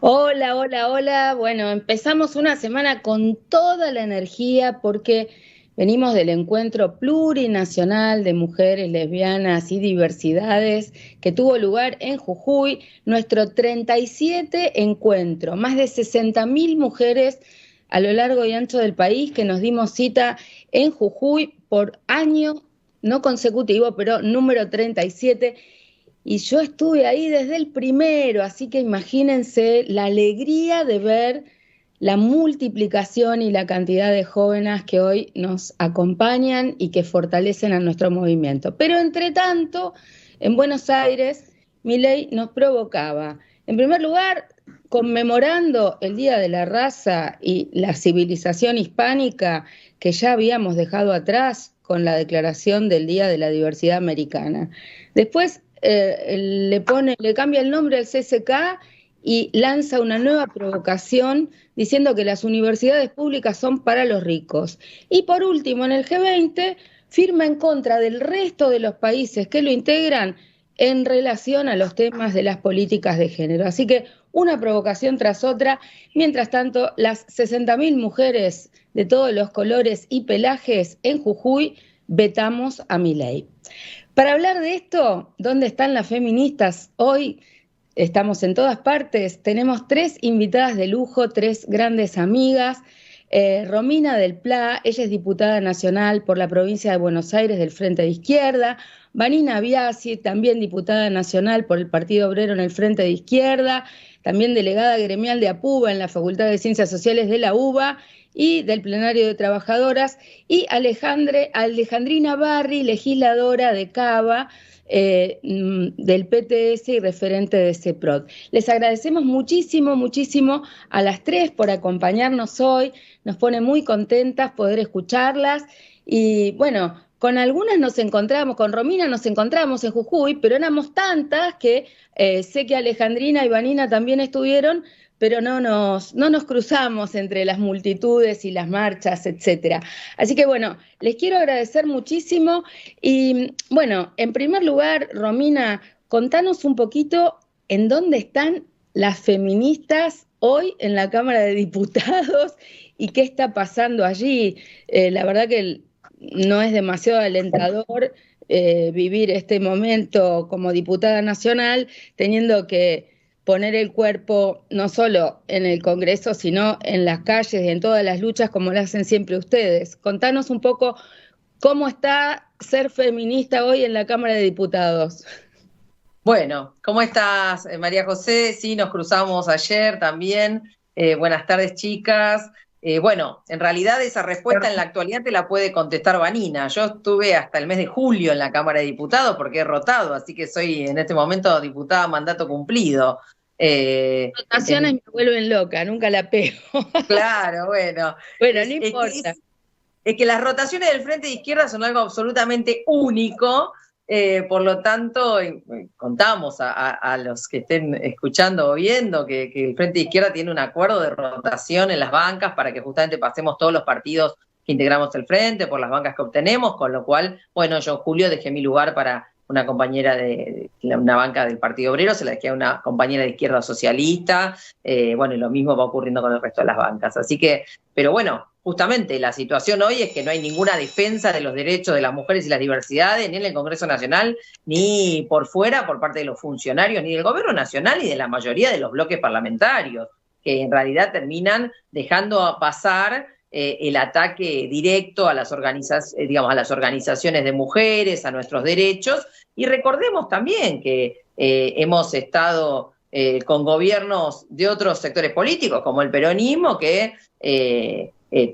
Hola, hola, hola. Bueno, empezamos una semana con toda la energía porque venimos del encuentro plurinacional de mujeres lesbianas y diversidades que tuvo lugar en Jujuy, nuestro 37 encuentro, más de 60.000 mujeres a lo largo y ancho del país que nos dimos cita en Jujuy por año no consecutivo, pero número 37. Y yo estuve ahí desde el primero, así que imagínense la alegría de ver la multiplicación y la cantidad de jóvenes que hoy nos acompañan y que fortalecen a nuestro movimiento. Pero entre tanto, en Buenos Aires, Milei nos provocaba, en primer lugar, conmemorando el Día de la Raza y la civilización hispánica que ya habíamos dejado atrás con la declaración del Día de la Diversidad Americana. Después le cambia el nombre al CCK y lanza una nueva provocación diciendo que las universidades públicas son para los ricos. Y por último, en el G20, firma en contra del resto de los países que lo integran en relación a los temas de las políticas de género. Así que una provocación tras otra. Mientras tanto, las 60.000 mujeres de todos los colores y pelajes en Jujuy vetamos a Milei. Para hablar de esto, ¿dónde están las feministas? Hoy estamos en todas partes. Tenemos tres invitadas de lujo, tres grandes amigas. Romina del Pla, ella es diputada nacional por la provincia de Buenos Aires del Frente de Izquierda. Vanina Biasi, también diputada nacional por el Partido Obrero en el Frente de Izquierda, también delegada gremial de APUBA en la Facultad de Ciencias Sociales de la UBA y del Plenario de Trabajadoras, y Alejandrina Barri, legisladora de Cava, del PTS y referente de CEPROD. Les agradecemos muchísimo, muchísimo a las tres por acompañarnos hoy. Nos pone muy contentas poder escucharlas. Y bueno, con algunas nos encontramos, con Romina nos encontramos en Jujuy, pero éramos tantas que sé que Alejandrina y Vanina también estuvieron, pero no nos cruzamos entre las multitudes y las marchas, etcétera. Así que bueno, les quiero agradecer muchísimo. Y bueno, en primer lugar, Romina, contanos un poquito en dónde están las feministas hoy en la Cámara de Diputados y qué está pasando allí. La verdad que no es demasiado alentador vivir este momento como diputada nacional, teniendo que poner el cuerpo no solo en el Congreso, sino en las calles y en todas las luchas como lo hacen siempre ustedes. Contanos un poco cómo está ser feminista hoy en la Cámara de Diputados. Bueno, ¿cómo estás, María José? Sí, nos cruzamos ayer también. Buenas tardes, chicas. Bueno, en realidad esa respuesta en la actualidad te la puede contestar Vanina. Yo estuve hasta el mes de julio en la Cámara de Diputados porque he rotado, así que soy en este momento diputada a mandato cumplido. Eh, Votaciones en- me vuelven loca, nunca la pego. claro, bueno, Bueno, no es, es que importa. es es que las rotaciones del Frente de Izquierda son algo absolutamente único, por lo tanto, contamos a los que estén escuchando o viendo que el Frente de Izquierda tiene un acuerdo de rotación en las bancas para que justamente pasemos todos los partidos que integramos el Frente por las bancas que obtenemos, con lo cual, bueno, yo en julio dejé mi lugar para una compañera de una banca del Partido Obrero, se la dejé a una compañera de Izquierda Socialista, bueno, y lo mismo va ocurriendo con el resto de las bancas. Así que, pero bueno, justamente la situación hoy es que no hay ninguna defensa de los derechos de las mujeres y las diversidades, ni en el Congreso Nacional, ni por fuera, por parte de los funcionarios, ni del Gobierno Nacional, ni de la mayoría de los bloques parlamentarios, que en realidad terminan dejando pasar el ataque directo a las digamos, a las organizaciones de mujeres, a nuestros derechos, y recordemos también que hemos estado con gobiernos de otros sectores políticos, como el peronismo, que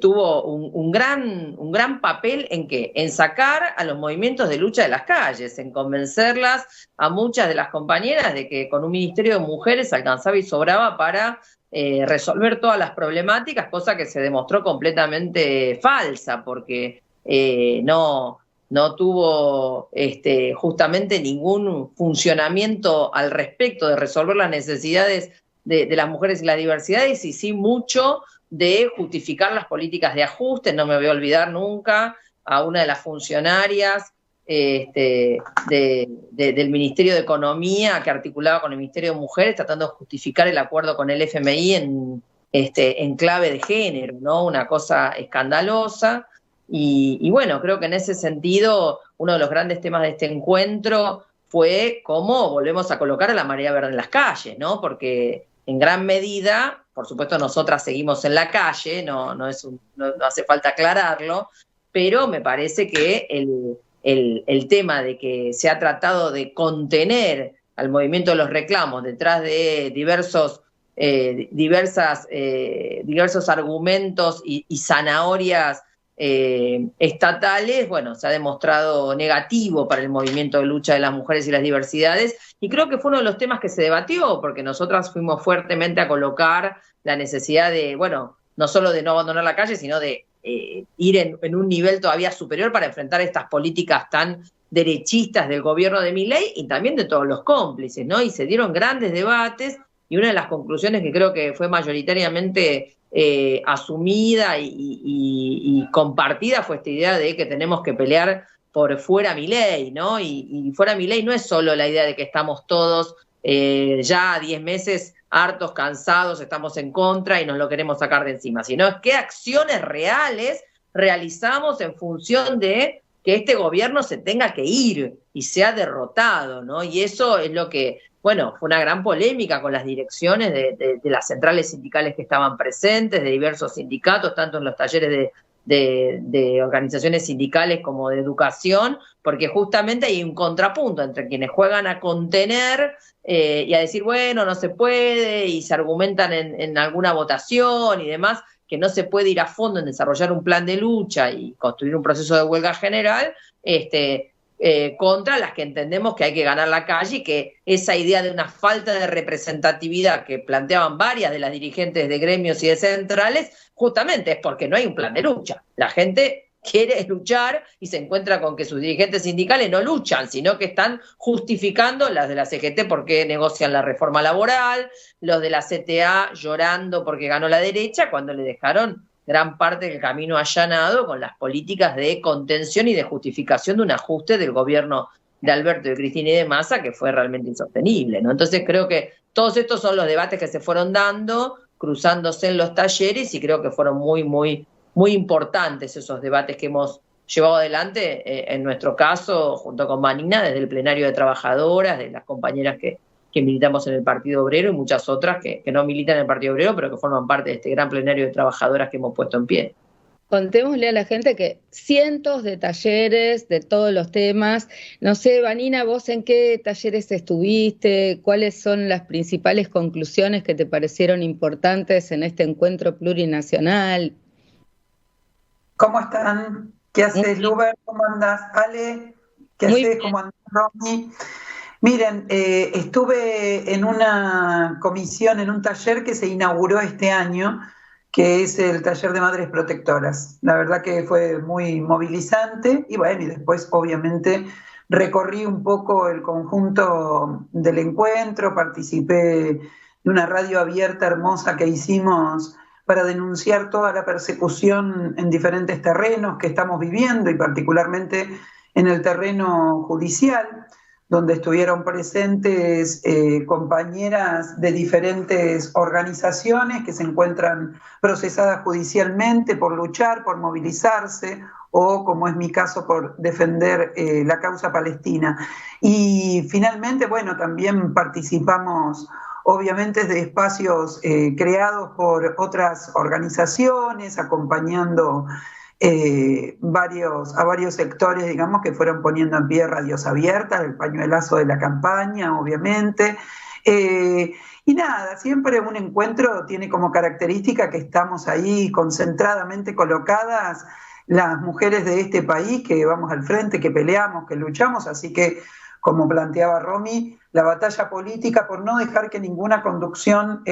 tuvo un gran papel en qué, en sacar a los movimientos de lucha de las calles, en convencerlas a muchas de las compañeras de que con un ministerio de mujeres alcanzaba y sobraba para resolver todas las problemáticas, cosa que se demostró completamente falsa, porque no tuvo justamente ningún funcionamiento al respecto de resolver las necesidades de las mujeres y las diversidades, y sí mucho de justificar las políticas de ajuste. No me voy a olvidar nunca a una de las funcionarias del Ministerio de Economía, que articulaba con el Ministerio de Mujeres, tratando de justificar el acuerdo con el FMI en clave de género, ¿no? Una cosa escandalosa. Y bueno, creo que en ese sentido, uno de los grandes temas de este encuentro fue cómo volvemos a colocar a la marea verde en las calles, ¿no? Porque en gran medida, por supuesto, nosotras seguimos en la calle, no hace falta aclararlo, pero me parece que el tema de que se ha tratado de contener al movimiento de los reclamos detrás de diversos argumentos y zanahorias estatales, bueno, se ha demostrado negativo para el movimiento de lucha de las mujeres y las diversidades, y creo que fue uno de los temas que se debatió, porque nosotras fuimos fuertemente a colocar la necesidad de, bueno, no solo de no abandonar la calle, sino de ir en un nivel todavía superior para enfrentar estas políticas tan derechistas del gobierno de Milei y también de todos los cómplices, ¿no? Y se dieron grandes debates, y una de las conclusiones que creo que fue mayoritariamente asumida y compartida fue esta idea de que tenemos que pelear por fuera Milei, ¿no? Y fuera Milei no es solo la idea de que estamos todos ya a 10 meses hartos, cansados, estamos en contra y nos lo queremos sacar de encima, sino es qué acciones reales realizamos en función de que este gobierno se tenga que ir y sea derrotado, ¿no? Y eso es lo que, bueno, fue una gran polémica con las direcciones de las centrales sindicales que estaban presentes, de diversos sindicatos, tanto en los talleres de organizaciones sindicales como de educación, porque justamente hay un contrapunto entre quienes juegan a contener y a decir, bueno, no se puede, y se argumentan en alguna votación y demás, que no se puede ir a fondo en desarrollar un plan de lucha y construir un proceso de huelga general, contra las que entendemos que hay que ganar la calle, y que esa idea de una falta de representatividad que planteaban varias de las dirigentes de gremios y de centrales, justamente es porque no hay un plan de lucha. La gente quiere luchar y se encuentra con que sus dirigentes sindicales no luchan, sino que están justificando, las de la CGT porque negocian la reforma laboral, los de la CTA llorando porque ganó la derecha, cuando le dejaron gran parte del camino allanado con las políticas de contención y de justificación de un ajuste del gobierno de Alberto, de Cristina y de Massa, que fue realmente insostenible, ¿no? Entonces creo que todos estos son los debates que se fueron dando, cruzándose en los talleres, y creo que fueron muy, muy, muy importantes esos debates que hemos llevado adelante, en nuestro caso, junto con Vanina, desde el plenario de trabajadoras, de las compañeras que militamos en el Partido Obrero, y muchas otras que no militan en el Partido Obrero, pero que forman parte de este gran plenario de trabajadoras que hemos puesto en pie. Contémosle a la gente que cientos de talleres de todos los temas. No sé, Vanina, ¿vos en qué talleres estuviste? ¿Cuáles son las principales conclusiones que te parecieron importantes en este encuentro plurinacional? ¿Cómo están? ¿Qué haces, Luber? ¿Cómo andás? Ale, ¿qué haces? ¿Cómo andás, Romy? Miren, estuve en una comisión, en un taller que se inauguró este año, que es el taller de Madres Protectoras. La verdad que fue muy movilizante, y bueno, y después obviamente recorrí un poco el conjunto del encuentro, participé de una radio abierta hermosa que hicimos para denunciar toda la persecución en diferentes terrenos que estamos viviendo, y particularmente en el terreno judicial, donde estuvieron presentes compañeras de diferentes organizaciones que se encuentran procesadas judicialmente por luchar, por movilizarse, o, como es mi caso, por defender la causa palestina. Y finalmente, bueno, también participamos obviamente de espacios creados por otras organizaciones, acompañando a varios sectores, digamos, que fueron poniendo en pie radios abiertas, el pañuelazo de la campaña, obviamente. Y nada, siempre un encuentro tiene como característica que estamos ahí concentradamente colocadas las mujeres de este país, que vamos al frente, que peleamos, que luchamos, así que, como planteaba Romy, la batalla política por no dejar que ninguna conducción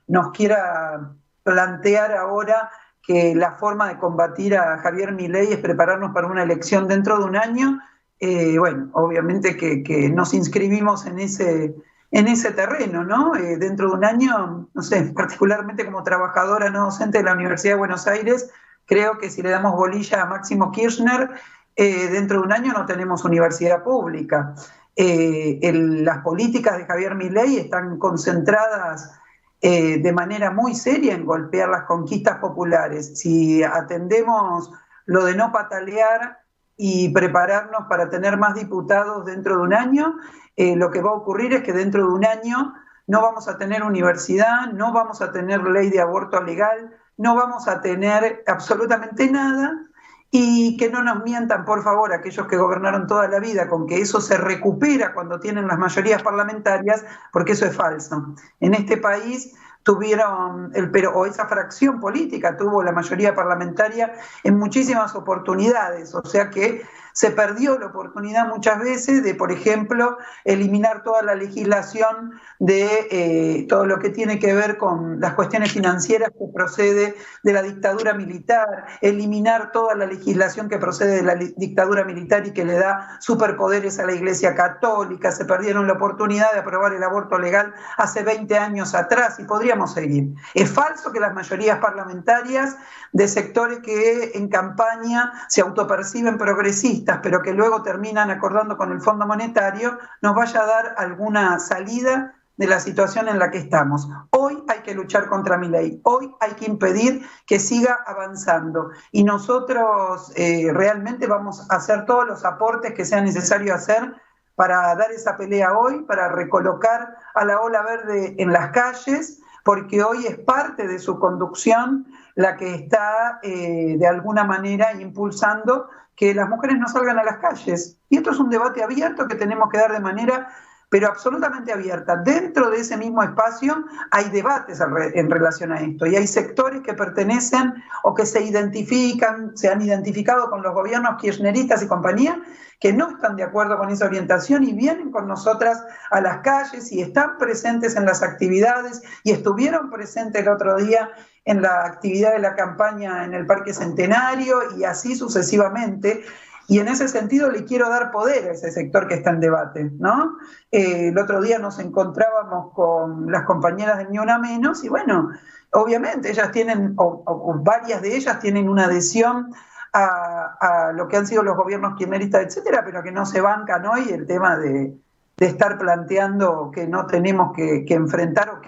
nos quiera plantear ahora que la forma de combatir a Javier Milei es prepararnos para una elección dentro de un año. Bueno, obviamente que nos inscribimos en ese terreno, ¿no? Dentro de un año, no sé, particularmente como trabajadora no docente de la Universidad de Buenos Aires, creo que si le damos bolilla a Máximo Kirchner, dentro de un año no tenemos universidad pública. Las políticas de Javier Milei están concentradas de manera muy seria en golpear las conquistas populares. Si atendemos lo de no patalear y prepararnos para tener más diputados dentro de un año, lo que va a ocurrir es que dentro de un año no vamos a tener universidad, no vamos a tener ley de aborto legal, no vamos a tener absolutamente nada. Y que no nos mientan, por favor, aquellos que gobernaron toda la vida con que eso se recupera cuando tienen las mayorías parlamentarias, porque eso es falso. En este país tuvieron, o esa fracción política tuvo la mayoría parlamentaria en muchísimas oportunidades, o sea que se perdió la oportunidad muchas veces de, por ejemplo, eliminar toda la legislación de todo lo que tiene que ver con las cuestiones financieras que procede de la dictadura militar, eliminar toda la legislación que procede de la dictadura militar y que le da superpoderes a la Iglesia Católica. Se perdieron la oportunidad de aprobar el aborto legal hace 20 años atrás y podríamos seguir. Es falso que las mayorías parlamentarias de sectores que en campaña se autoperciben progresistas, pero que luego terminan acordando con el Fondo Monetario, nos vaya a dar alguna salida de la situación en la que estamos. Hoy hay que luchar contra Milei, hoy hay que impedir que siga avanzando y nosotros realmente vamos a hacer todos los aportes que sea necesario hacer para dar esa pelea hoy, para recolocar a la ola verde en las calles, porque hoy es parte de su conducción la que está de alguna manera impulsando que las mujeres no salgan a las calles. Y esto es un debate abierto que tenemos que dar de manera, pero absolutamente abierta. Dentro de ese mismo espacio hay debates en relación a esto y hay sectores que pertenecen o que se han identificado con los gobiernos kirchneristas y compañía, que no están de acuerdo con esa orientación y vienen con nosotras a las calles y están presentes en las actividades y estuvieron presentes el otro día en la actividad de la campaña en el Parque Centenario y así sucesivamente. Y en ese sentido le quiero dar poder a ese sector que está en debate, ¿no? El otro día nos encontrábamos con las compañeras de Ni Una Menos y bueno, obviamente ellas tienen, o varias de ellas tienen una adhesión a lo que han sido los gobiernos kirchneristas, etcétera, pero que no se bancan hoy el tema de estar planteando que no tenemos que enfrentar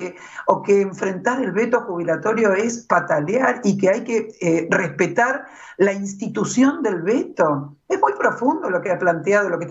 o que enfrentar el veto jubilatorio es patalear y que hay que respetar la institución del veto. Es muy profundo lo que está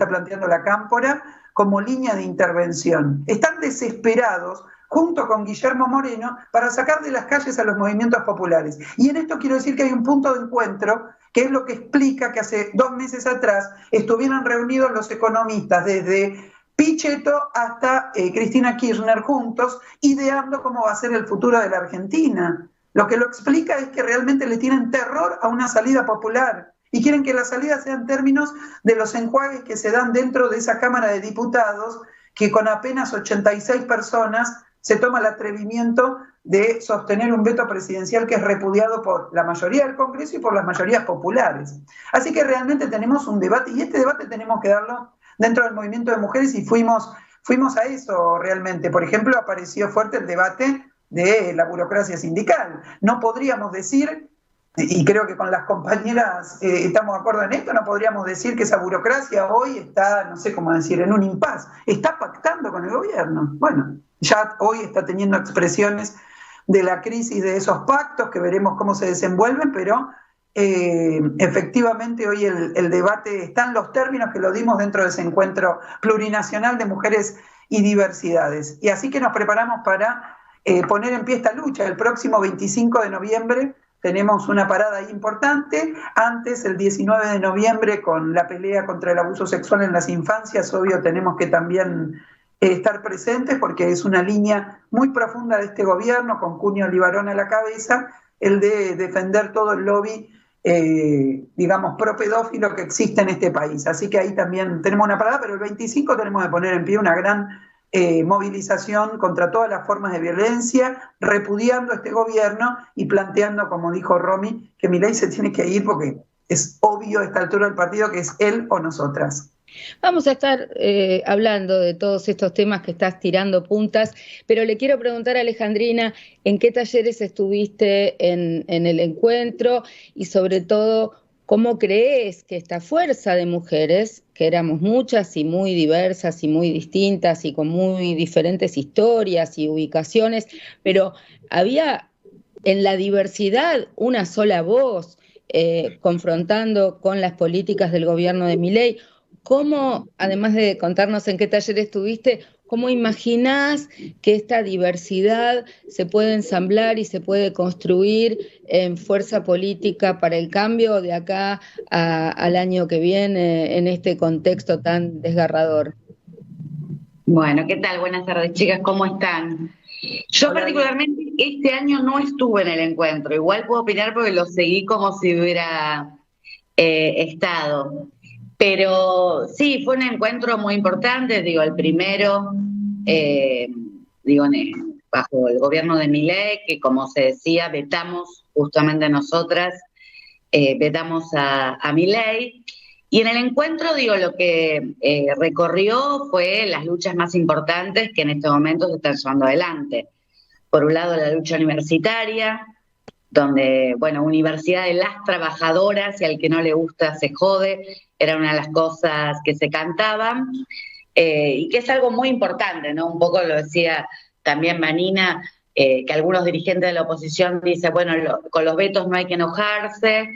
planteando la Cámpora como línea de intervención. Están desesperados junto con Guillermo Moreno para sacar de las calles a los movimientos populares. Y en esto quiero decir que hay un punto de encuentro que es lo que explica que hace 2 meses atrás estuvieron reunidos los economistas desde Pichetto hasta Cristina Kirchner juntos, ideando cómo va a ser el futuro de la Argentina. Lo que lo explica es que realmente le tienen terror a una salida popular y quieren que la salida sea en términos de los enjuagues que se dan dentro de esa Cámara de Diputados, que con apenas 86 personas se toma el atrevimiento de sostener un veto presidencial que es repudiado por la mayoría del Congreso y por las mayorías populares. Así que realmente tenemos un debate y este debate tenemos que darlo dentro del movimiento de mujeres y fuimos a eso realmente. Por ejemplo, apareció fuerte el debate de la burocracia sindical. No podríamos decir, y creo que con las compañeras estamos de acuerdo en esto, no podríamos decir que esa burocracia hoy está, no sé cómo decir, en un impasse, está pactando con el gobierno. Bueno, ya hoy está teniendo expresiones de la crisis de esos pactos, que veremos cómo se desenvuelven, pero efectivamente hoy el debate está en los términos que lo dimos dentro de ese encuentro plurinacional de mujeres y diversidades. Y así que nos preparamos para poner en pie esta lucha. El próximo 25 de noviembre tenemos una parada ahí importante. Antes, el 19 de noviembre, con la pelea contra el abuso sexual en las infancias, obvio, tenemos que también estar presentes porque es una línea muy profunda de este gobierno, con Cunio Libarón a la cabeza, el de defender todo el lobby digamos, pro-pedófilo que existe en este país. Así que ahí también tenemos una parada, pero el 25 tenemos que poner en pie una gran movilización contra todas las formas de violencia, repudiando este gobierno y planteando, como dijo Romy, que Milei se tiene que ir porque es obvio a esta altura del partido que es él o nosotras. Vamos a estar hablando de todos estos temas que estás tirando puntas, pero le quiero preguntar a Alejandrina, ¿en qué talleres estuviste en el encuentro? Y sobre todo, ¿cómo crees que esta fuerza de mujeres, que éramos muchas y muy diversas y muy distintas y con muy diferentes historias y ubicaciones, pero había en la diversidad una sola voz, confrontando con las políticas del gobierno de Milei? ¿Cómo, además de contarnos en qué taller estuviste, cómo imaginás que esta diversidad se puede ensamblar y se puede construir en fuerza política para el cambio de acá al año que viene en este contexto tan desgarrador? Bueno, ¿qué tal? Buenas tardes, chicas, ¿cómo están? Yo Hola, particularmente este año no estuve en el encuentro, igual puedo opinar porque lo seguí como si hubiera estado. Pero sí, fue un encuentro muy importante, digo, el primero, eh, digo, bajo el gobierno de Milei, que como se decía, vetamos justamente nosotras, vetamos a Milei. Y en el encuentro, digo, lo que recorrió fue las luchas más importantes que en este momento se están llevando adelante. Por un lado, la lucha universitaria, donde, bueno, Universidad de las Trabajadoras, y al que no le gusta se jode, era una de las cosas que se cantaban, y que es algo muy importante, ¿no? Un poco lo decía también Manina, que algunos dirigentes de la oposición dicen, bueno, con los vetos no hay que enojarse,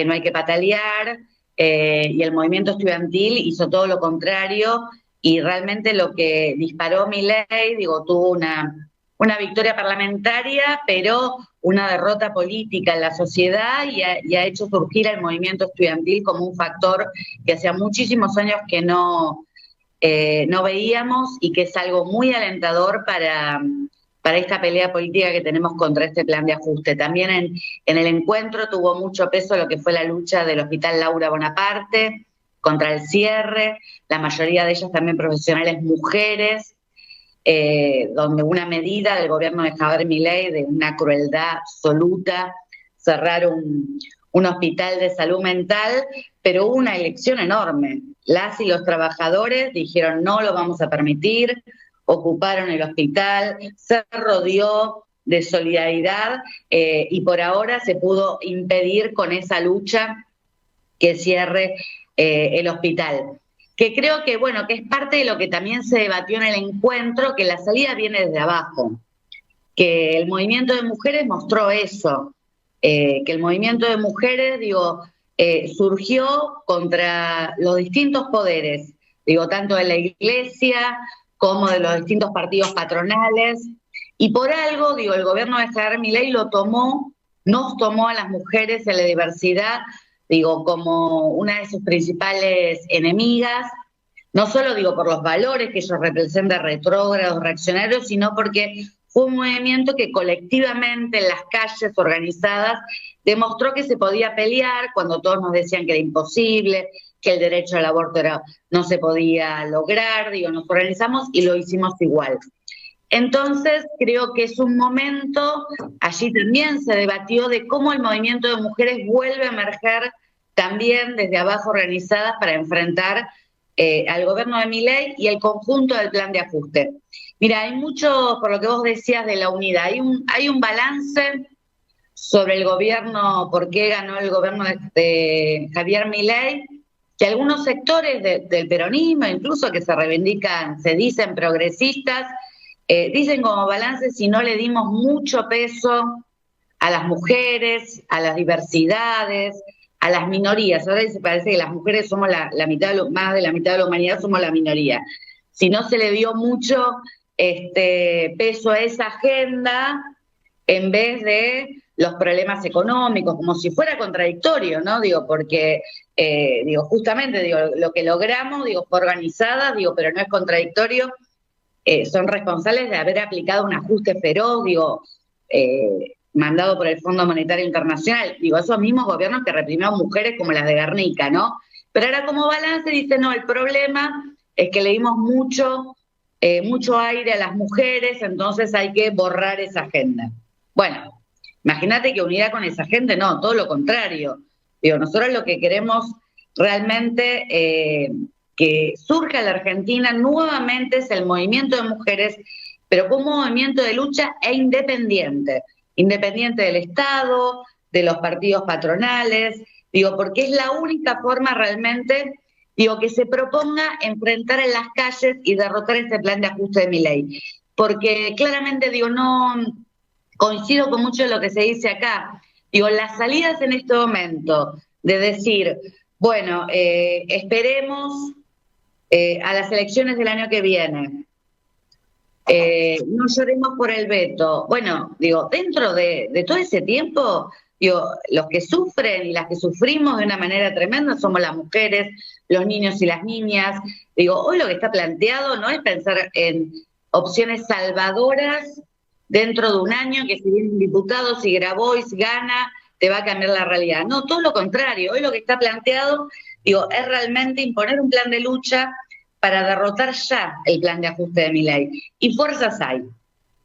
no hay que patalear, y el movimiento estudiantil hizo todo lo contrario, y realmente lo que disparó Milei, digo, tuvo una victoria parlamentaria, pero una derrota política en la sociedad, y ha hecho surgir el movimiento estudiantil como un factor que hacía muchísimos años que no veíamos, y que es algo muy alentador para esta pelea política que tenemos contra este plan de ajuste. También en el encuentro tuvo mucho peso lo que fue la lucha del Hospital Laura Bonaparte contra el cierre, la mayoría de ellas también profesionales mujeres, donde una medida del gobierno de Javier Milei de una crueldad absoluta, cerrar un hospital de salud mental, pero hubo una elección enorme. Las y los trabajadores dijeron no lo vamos a permitir, ocuparon el hospital, se rodeó de solidaridad, y por ahora se pudo impedir con esa lucha que cierre el hospital. Que creo que, bueno, que es parte de lo que también se debatió en el encuentro, que la salida viene desde abajo, que el movimiento de mujeres mostró eso, que el movimiento de mujeres, digo, surgió contra los distintos poderes, digo, tanto de la iglesia como de los distintos partidos patronales, y por algo, digo, el gobierno de Javier Milei nos tomó a las mujeres en la diversidad, digo, como una de sus principales enemigas, no solo, digo, por los valores que ellos representan, retrógrados, reaccionarios, sino porque fue un movimiento que colectivamente en las calles organizadas demostró que se podía pelear cuando todos nos decían que era imposible, que el derecho al aborto no se podía lograr, digo, nos organizamos y lo hicimos igual. Entonces, creo que es un momento, allí también se debatió de cómo el movimiento de mujeres vuelve a emerger también desde abajo organizadas para enfrentar al gobierno de Milei y el conjunto del plan de ajuste. Mira, hay mucho, por lo que vos decías de la unidad, hay un balance sobre el gobierno, por qué ganó el gobierno de Javier Milei, que algunos sectores del peronismo, incluso que se reivindican, se dicen progresistas, dicen como balance si no le dimos mucho peso a las mujeres, a las diversidades, a las minorías. Ahora se parece que las mujeres somos la mitad, más de la mitad de la humanidad, somos la minoría. Si no se le dio mucho peso a esa agenda, en vez de los problemas económicos, como si fuera contradictorio, ¿no? Digo, porque, justamente, digo, lo que logramos, digo, fue organizada, digo, pero no es contradictorio. Son responsables de haber aplicado un ajuste feroz, digo, mandado por el Fondo Monetario Internacional, digo, esos mismos gobiernos que reprimieron mujeres como las de Guernica, ¿no? Pero ahora como balance dice, no, el problema es que le dimos mucho aire a las mujeres, entonces hay que borrar esa agenda. Bueno, imagínate que unidad con esa gente, no, todo lo contrario. Digo, nosotros lo que queremos realmente que surja en la Argentina nuevamente es el movimiento de mujeres, pero como un movimiento de lucha independiente del Estado, de los partidos patronales, Digo, porque es la única forma realmente, digo, que se proponga enfrentar en las calles y derrotar este plan de ajuste de Milei. Porque claramente, digo, no coincido con mucho de lo que se dice acá. Digo, las salidas en este momento de decir, bueno, esperemos a las elecciones del año que viene, no lloremos por el veto. Bueno, digo, dentro de todo ese tiempo, digo, los que sufren y las que sufrimos de una manera tremenda somos las mujeres, los niños y las niñas. Digo, hoy lo que está planteado no es pensar en opciones salvadoras dentro de un año, que si viene un diputado, si Grabois gana, te va a cambiar la realidad. No, todo lo contrario. Hoy lo que está planteado, digo, es realmente imponer un plan de lucha para derrotar ya el plan de ajuste de Milei. Y fuerzas hay.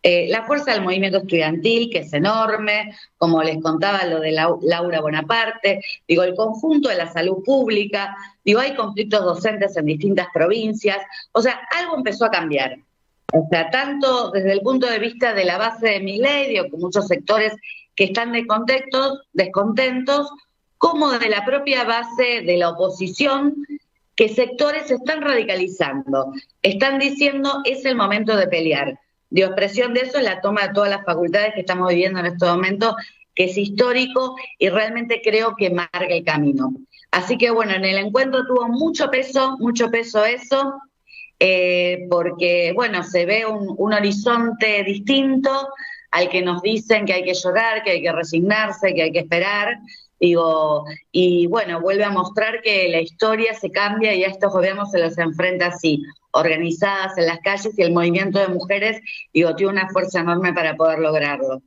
La fuerza del movimiento estudiantil, que es enorme, como les contaba lo de Laura Bonaparte, digo, el conjunto de la salud pública, digo, hay conflictos docentes en distintas provincias, o sea, algo empezó a cambiar. O sea, tanto desde el punto de vista de la base de Milei, digo, con muchos sectores que están descontentos, como de la propia base de la oposición, que sectores se están radicalizando, están diciendo es el momento de pelear. Digo, expresión de eso es la toma de todas las facultades que estamos viviendo en este momento, que es histórico y realmente creo que marca el camino. Así que bueno, en el encuentro tuvo mucho peso eso, porque bueno, se ve un horizonte distinto al que nos dicen que hay que llorar, que hay que resignarse, que hay que esperar. Digo, y bueno, vuelve a mostrar que la historia se cambia y a estos gobiernos se los enfrenta así, organizadas en las calles, y el movimiento de mujeres, digo, tiene una fuerza enorme para poder lograrlo.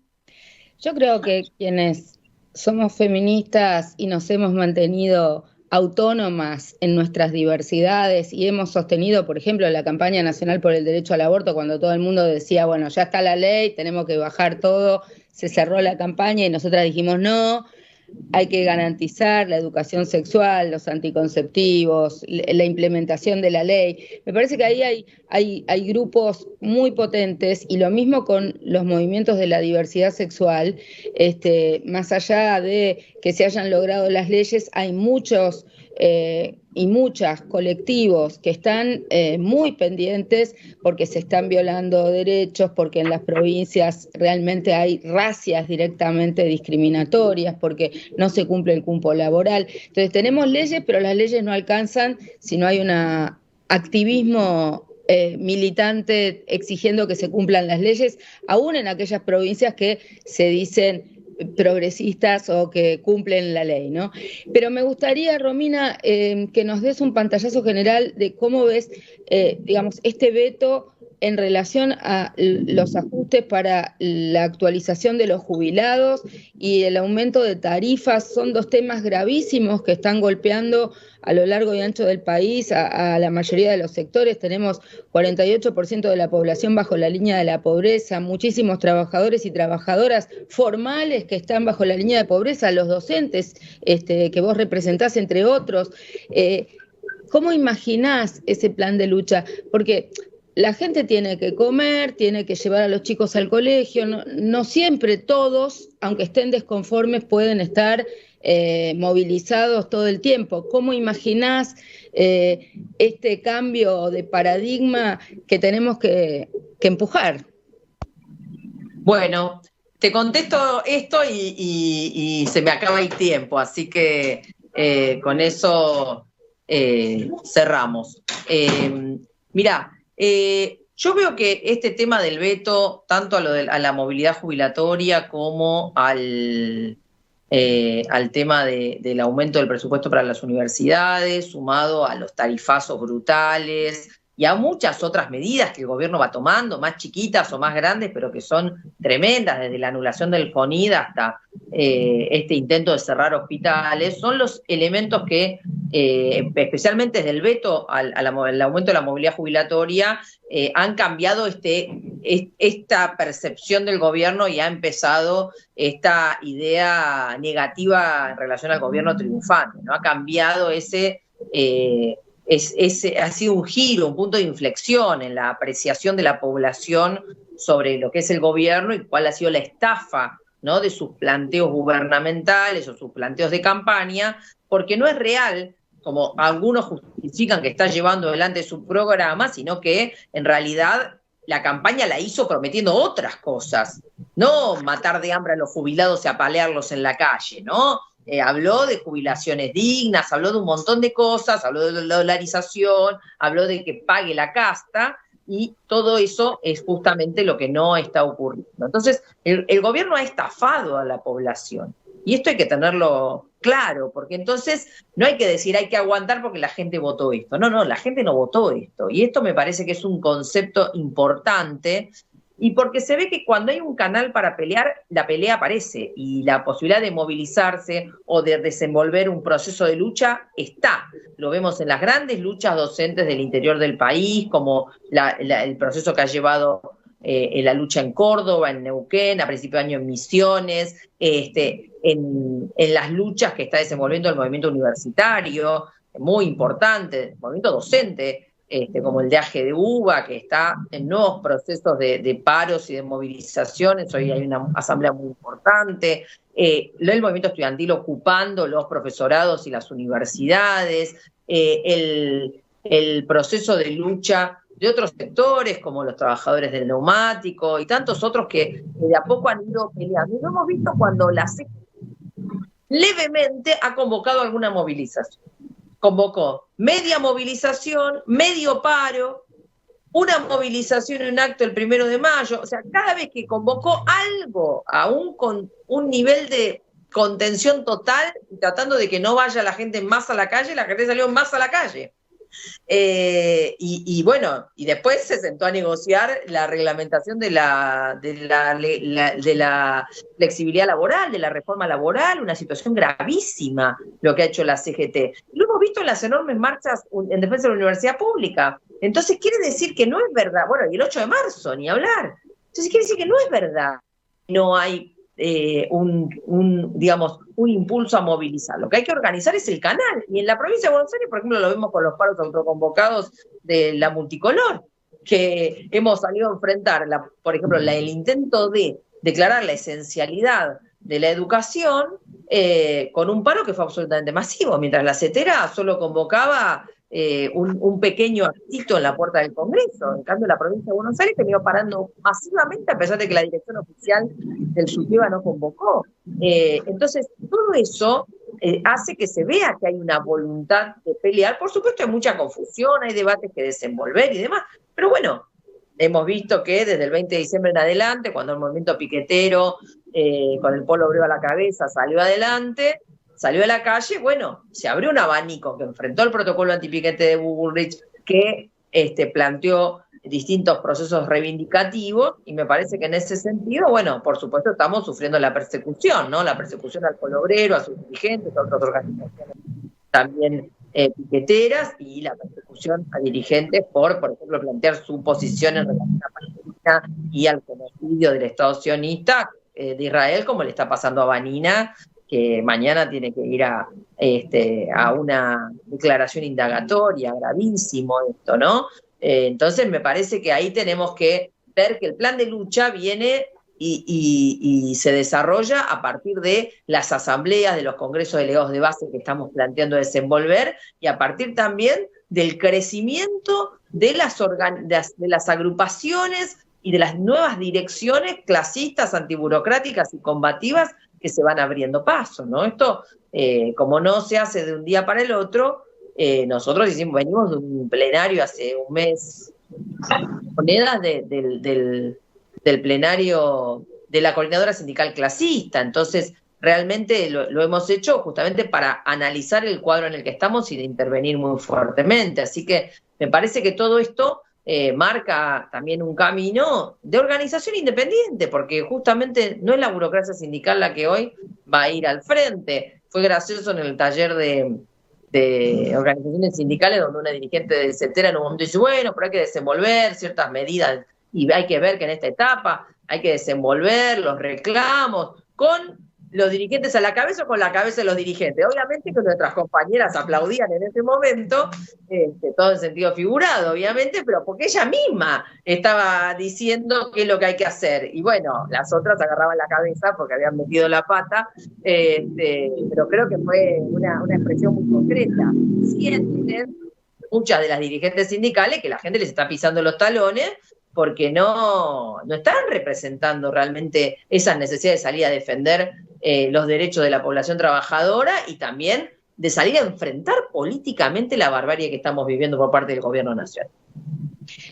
Yo creo que quienes somos feministas y nos hemos mantenido autónomas en nuestras diversidades y hemos sostenido, por ejemplo, la campaña nacional por el derecho al aborto, cuando todo el mundo decía, bueno, ya está la ley, tenemos que bajar todo, se cerró la campaña y nosotras dijimos no, hay que garantizar la educación sexual, los anticonceptivos, la implementación de la ley. Me parece que ahí hay grupos muy potentes, y lo mismo con los movimientos de la diversidad sexual. Más allá de que se hayan logrado las leyes, hay muchos y muchas colectivos que están muy pendientes porque se están violando derechos, porque en las provincias realmente hay racias directamente discriminatorias, porque no se cumple el cupo laboral. Entonces tenemos leyes, pero las leyes no alcanzan si no hay un activismo militante exigiendo que se cumplan las leyes, aún en aquellas provincias que se dicen progresistas o que cumplen la ley, ¿no? Pero me gustaría, Romina, que nos des un pantallazo general de cómo ves, digamos, este veto en relación a los ajustes para la actualización de los jubilados y el aumento de tarifas. Son dos temas gravísimos que están golpeando a lo largo y ancho del país a la mayoría de los sectores. Tenemos 48% de la población bajo la línea de la pobreza, muchísimos trabajadores y trabajadoras formales que están bajo la línea de pobreza, los docentes que vos representás, entre otros. ¿Cómo imaginás ese plan de lucha? Porque la gente tiene que comer, tiene que llevar a los chicos al colegio, no siempre todos, aunque estén desconformes, pueden estar movilizados todo el tiempo. ¿Cómo imaginás este cambio de paradigma que tenemos que empujar? Bueno, te contesto esto y se me acaba el tiempo, así que con eso cerramos. Mirá, yo veo que este tema del veto, tanto a la movilidad jubilatoria como al tema del aumento del presupuesto para las universidades, sumado a los tarifazos brutales y a muchas otras medidas que el gobierno va tomando, más chiquitas o más grandes, pero que son tremendas, desde la anulación del FONID hasta este intento de cerrar hospitales, son los elementos que, especialmente desde el veto al aumento de la movilidad jubilatoria, han cambiado esta percepción del gobierno y ha empezado esta idea negativa en relación al gobierno triunfante, ¿no? Ha cambiado ha sido un giro, un punto de inflexión en la apreciación de la población sobre lo que es el gobierno y cuál ha sido la estafa ¿no?, de sus planteos gubernamentales o sus planteos de campaña, porque no es real, como algunos justifican que está llevando adelante su programa, sino que en realidad la campaña la hizo prometiendo otras cosas, no matar de hambre a los jubilados y apalearlos en la calle, ¿no? Habló de jubilaciones dignas, habló de un montón de cosas, habló de la dolarización, habló de que pague la casta, y todo eso es justamente lo que no está ocurriendo. Entonces, el gobierno ha estafado a la población, y esto hay que tenerlo claro, porque entonces no hay que decir hay que aguantar porque la gente votó esto. No, la gente no votó esto, y esto me parece que es un concepto importante, y porque se ve que cuando hay un canal para pelear, la pelea aparece, y la posibilidad de movilizarse o de desenvolver un proceso de lucha está. Lo vemos en las grandes luchas docentes del interior del país, como el proceso que ha llevado la lucha en Córdoba, en Neuquén, a principio de año en Misiones, en las luchas que está desenvolviendo el movimiento universitario, muy importante, el movimiento docente, como el de AGDUBA, que está en nuevos procesos de paros y de movilizaciones. Hoy hay una asamblea muy importante, el movimiento estudiantil ocupando los profesorados y las universidades, el proceso de lucha de otros sectores, como los trabajadores del neumático y tantos otros que de a poco han ido peleando. Y lo hemos visto cuando la CGT levemente ha convocado alguna movilización. Convocó media movilización, medio paro, una movilización y un acto el 1 de mayo. O sea, cada vez que convocó algo, aún con un nivel de contención total, tratando de que no vaya la gente más a la calle, la gente salió más a la calle. Y bueno, y después se sentó a negociar la reglamentación de la flexibilidad laboral, de la reforma laboral, una situación gravísima lo que ha hecho la CGT. Lo hemos visto en las enormes marchas en defensa de la universidad pública. Entonces quiere decir que no es verdad, bueno, y el 8 de marzo, ni hablar. Entonces quiere decir que no es verdad, no hay digamos, un impulso a movilizar. Lo que hay que organizar es el canal. Y en la provincia de Buenos Aires, por ejemplo, lo vemos con los paros autoconvocados de la multicolor, que hemos salido a enfrentar, por ejemplo, el intento de declarar la esencialidad de la educación con un paro que fue absolutamente masivo, mientras la CETERA solo convocaba un pequeño actito en la puerta del Congreso. En cambio, la provincia de Buenos Aires terminó parando masivamente, a pesar de que la dirección oficial del SUTEBA no convocó. Entonces, todo eso hace que se vea que hay una voluntad de pelear. Por supuesto, hay mucha confusión, hay debates que desenvolver y demás, pero bueno, hemos visto que desde el 20 de diciembre en adelante, cuando el movimiento piquetero, con el Polo Obrero a la cabeza, salió adelante, salió a la calle, bueno, se abrió un abanico que enfrentó el protocolo antipiquete de Bullrich, que planteó distintos procesos reivindicativos, y me parece que en ese sentido, bueno, por supuesto estamos sufriendo la persecución, ¿no? La persecución al Polo Obrero, a sus dirigentes, a otras organizaciones también piqueteras, y la persecución a dirigentes por ejemplo, plantear su posición en relación a Palestina y al genocidio del Estado sionista de Israel, como le está pasando a Vanina, que mañana tiene que ir a una declaración indagatoria. Gravísimo esto, ¿no? Entonces me parece que ahí tenemos que ver que el plan de lucha viene y se desarrolla a partir de las asambleas, de los congresos delegados de base que estamos planteando desenvolver, y a partir también del crecimiento de las agrupaciones y de las nuevas direcciones clasistas, antiburocráticas y combativas que se van abriendo paso, ¿no? Esto, como no se hace de un día para el otro, nosotros venimos de un plenario hace un mes, monedas del plenario de la coordinadora sindical clasista. Entonces, realmente lo hemos hecho justamente para analizar el cuadro en el que estamos y de intervenir muy fuertemente. Así que me parece que todo esto marca también un camino de organización independiente, porque justamente no es la burocracia sindical la que hoy va a ir al frente. Fue gracioso en el taller de organizaciones sindicales, donde una dirigente de CETERA en un momento dice, bueno, pero hay que desenvolver ciertas medidas, y hay que ver que en esta etapa hay que desenvolver los reclamos con los dirigentes a la cabeza o con la cabeza de los dirigentes. Obviamente que nuestras compañeras aplaudían en ese momento, todo en sentido figurado, obviamente, pero porque ella misma estaba diciendo qué es lo que hay que hacer. Y bueno, las otras agarraban la cabeza porque habían metido la pata, pero creo que fue una expresión muy concreta. Sienten muchas de las dirigentes sindicales que la gente les está pisando los talones porque no están representando realmente esas necesidades de salir a defender los derechos de la población trabajadora y también de salir a enfrentar políticamente la barbarie que estamos viviendo por parte del gobierno nacional.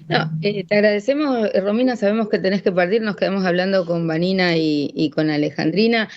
No, te agradecemos, Romina, sabemos que tenés que partir, nos quedamos hablando con Vanina y con Alejandrina.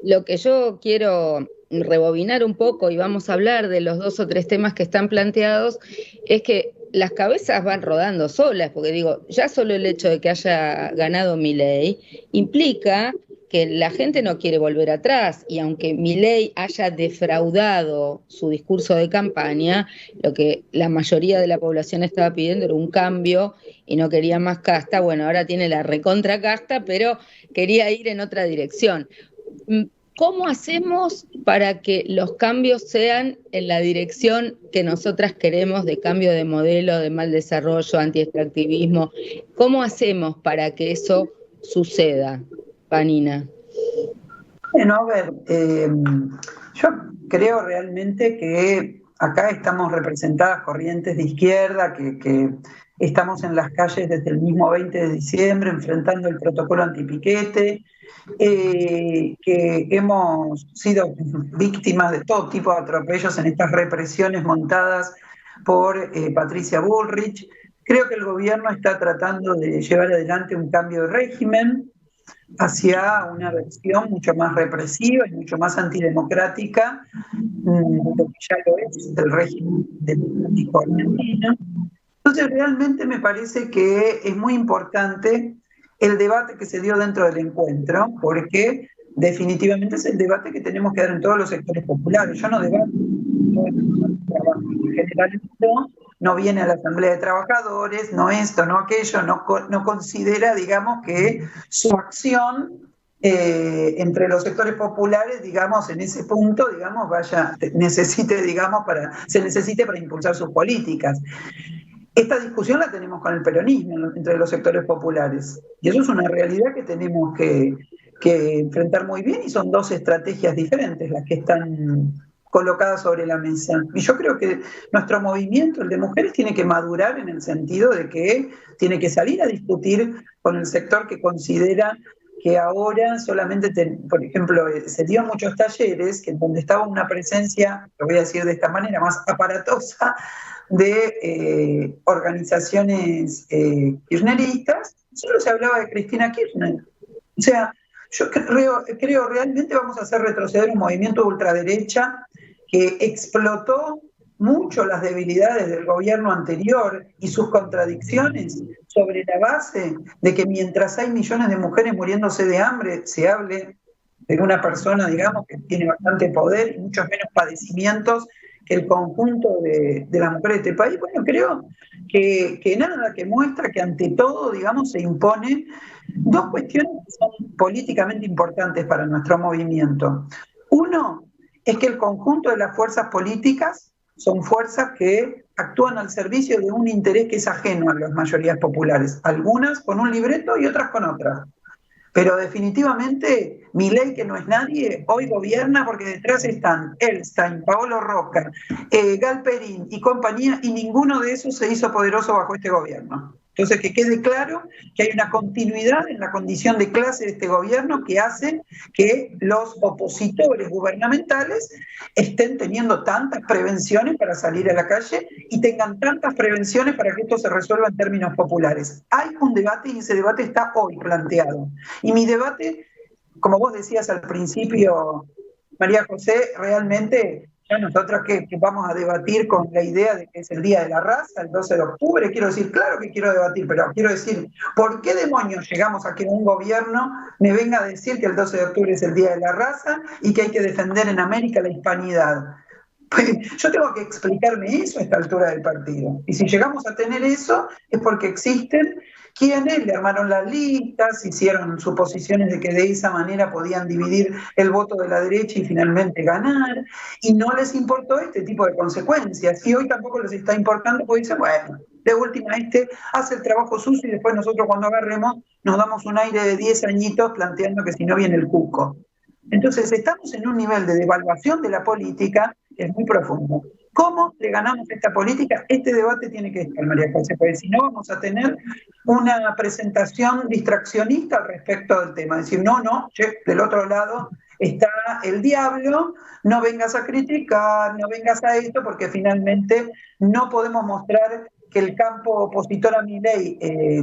Lo que yo quiero rebobinar un poco y vamos a hablar de los 2 o 3 temas que están planteados, es que las cabezas van rodando solas, porque digo, ya solo el hecho de que haya ganado Milei implica que la gente no quiere volver atrás, y aunque Milei haya defraudado su discurso de campaña, lo que la mayoría de la población estaba pidiendo era un cambio y no quería más casta. Bueno, ahora tiene la recontra casta, pero quería ir en otra dirección. ¿Cómo hacemos para que los cambios sean en la dirección que nosotras queremos, de cambio de modelo, de mal desarrollo, antiextractivismo? ¿Cómo hacemos para que eso suceda, Vanina? Bueno, a ver, yo creo realmente que acá estamos representadas corrientes de izquierda, que estamos en las calles desde el mismo 20 de diciembre enfrentando el protocolo antipiquete, que hemos sido víctimas de todo tipo de atropellos en estas represiones montadas por Patricia Bullrich. Creo que el gobierno está tratando de llevar adelante un cambio de régimen hacia una versión mucho más represiva y mucho más antidemocrática, lo que ya lo es el régimen democrático argentino. Entonces realmente me parece que es muy importante el debate que se dio dentro del encuentro, porque definitivamente es el debate que tenemos que dar en todos los sectores populares. Yo no debato en general, no viene a la Asamblea de Trabajadores, no esto, no aquello, no considera, digamos, que su acción entre los sectores populares, digamos, en ese punto, digamos, se necesite para impulsar sus políticas. Esta discusión la tenemos con el peronismo entre los sectores populares, y eso es una realidad que tenemos que enfrentar muy bien, y son 2 estrategias diferentes las que están colocadas sobre la mesa. Y yo creo que nuestro movimiento, el de mujeres, tiene que madurar en el sentido de que tiene que salir a discutir con el sector que considera que ahora solamente, por ejemplo, se dio muchos talleres que donde estaba una presencia, lo voy a decir de esta manera, más aparatosa, de organizaciones kirchneristas, solo se hablaba de Cristina Kirchner. O sea, yo creo realmente vamos a hacer retroceder un movimiento de ultraderecha que explotó mucho las debilidades del gobierno anterior y sus contradicciones sobre la base de que mientras hay millones de mujeres muriéndose de hambre, se hable de una persona, digamos, que tiene bastante poder y muchos menos padecimientos que el conjunto de las mujeres de este país. Bueno, creo que muestra que ante todo, digamos, se imponen 2 cuestiones que son políticamente importantes para nuestro movimiento. Uno es que el conjunto de las fuerzas políticas son fuerzas que actúan al servicio de un interés que es ajeno a las mayorías populares, algunas con un libreto y otras con otras. Pero definitivamente Milei, que no es nadie, hoy gobierna porque detrás están Elstein, Paolo Roca, Galperín y compañía, y ninguno de esos se hizo poderoso bajo este gobierno. Entonces, que quede claro que hay una continuidad en la condición de clase de este gobierno que hace que los opositores gubernamentales estén teniendo tantas prevenciones para salir a la calle y tengan tantas prevenciones para que esto se resuelva en términos populares. Hay un debate y ese debate está hoy planteado. Y mi debate, como vos decías al principio, María José, realmente ya nosotros que vamos a debatir con la idea de que es el Día de la Raza, el 12 de octubre, quiero decir, claro que quiero debatir, pero quiero decir, ¿por qué demonios llegamos a que un gobierno me venga a decir que el 12 de octubre es el Día de la Raza y que hay que defender en América la hispanidad? Pues yo tengo que explicarme eso a esta altura del partido. Y si llegamos a tener eso, es porque existen quienes le armaron las listas, hicieron suposiciones de que de esa manera podían dividir el voto de la derecha y finalmente ganar, y no les importó este tipo de consecuencias. Y hoy tampoco les está importando, porque dicen, bueno, de última hace el trabajo sucio y después nosotros cuando agarremos nos damos un aire de 10 añitos planteando que si no viene el cuco. Entonces estamos en un nivel de devaluación de la política que es muy profundo. ¿Cómo le ganamos esta política? Este debate tiene que estar, María José, porque si no vamos a tener una presentación distraccionista al respecto del tema. Decir, no, che, del otro lado está el diablo, no vengas a criticar, no vengas a esto, porque finalmente no podemos mostrar que el campo opositor a Milei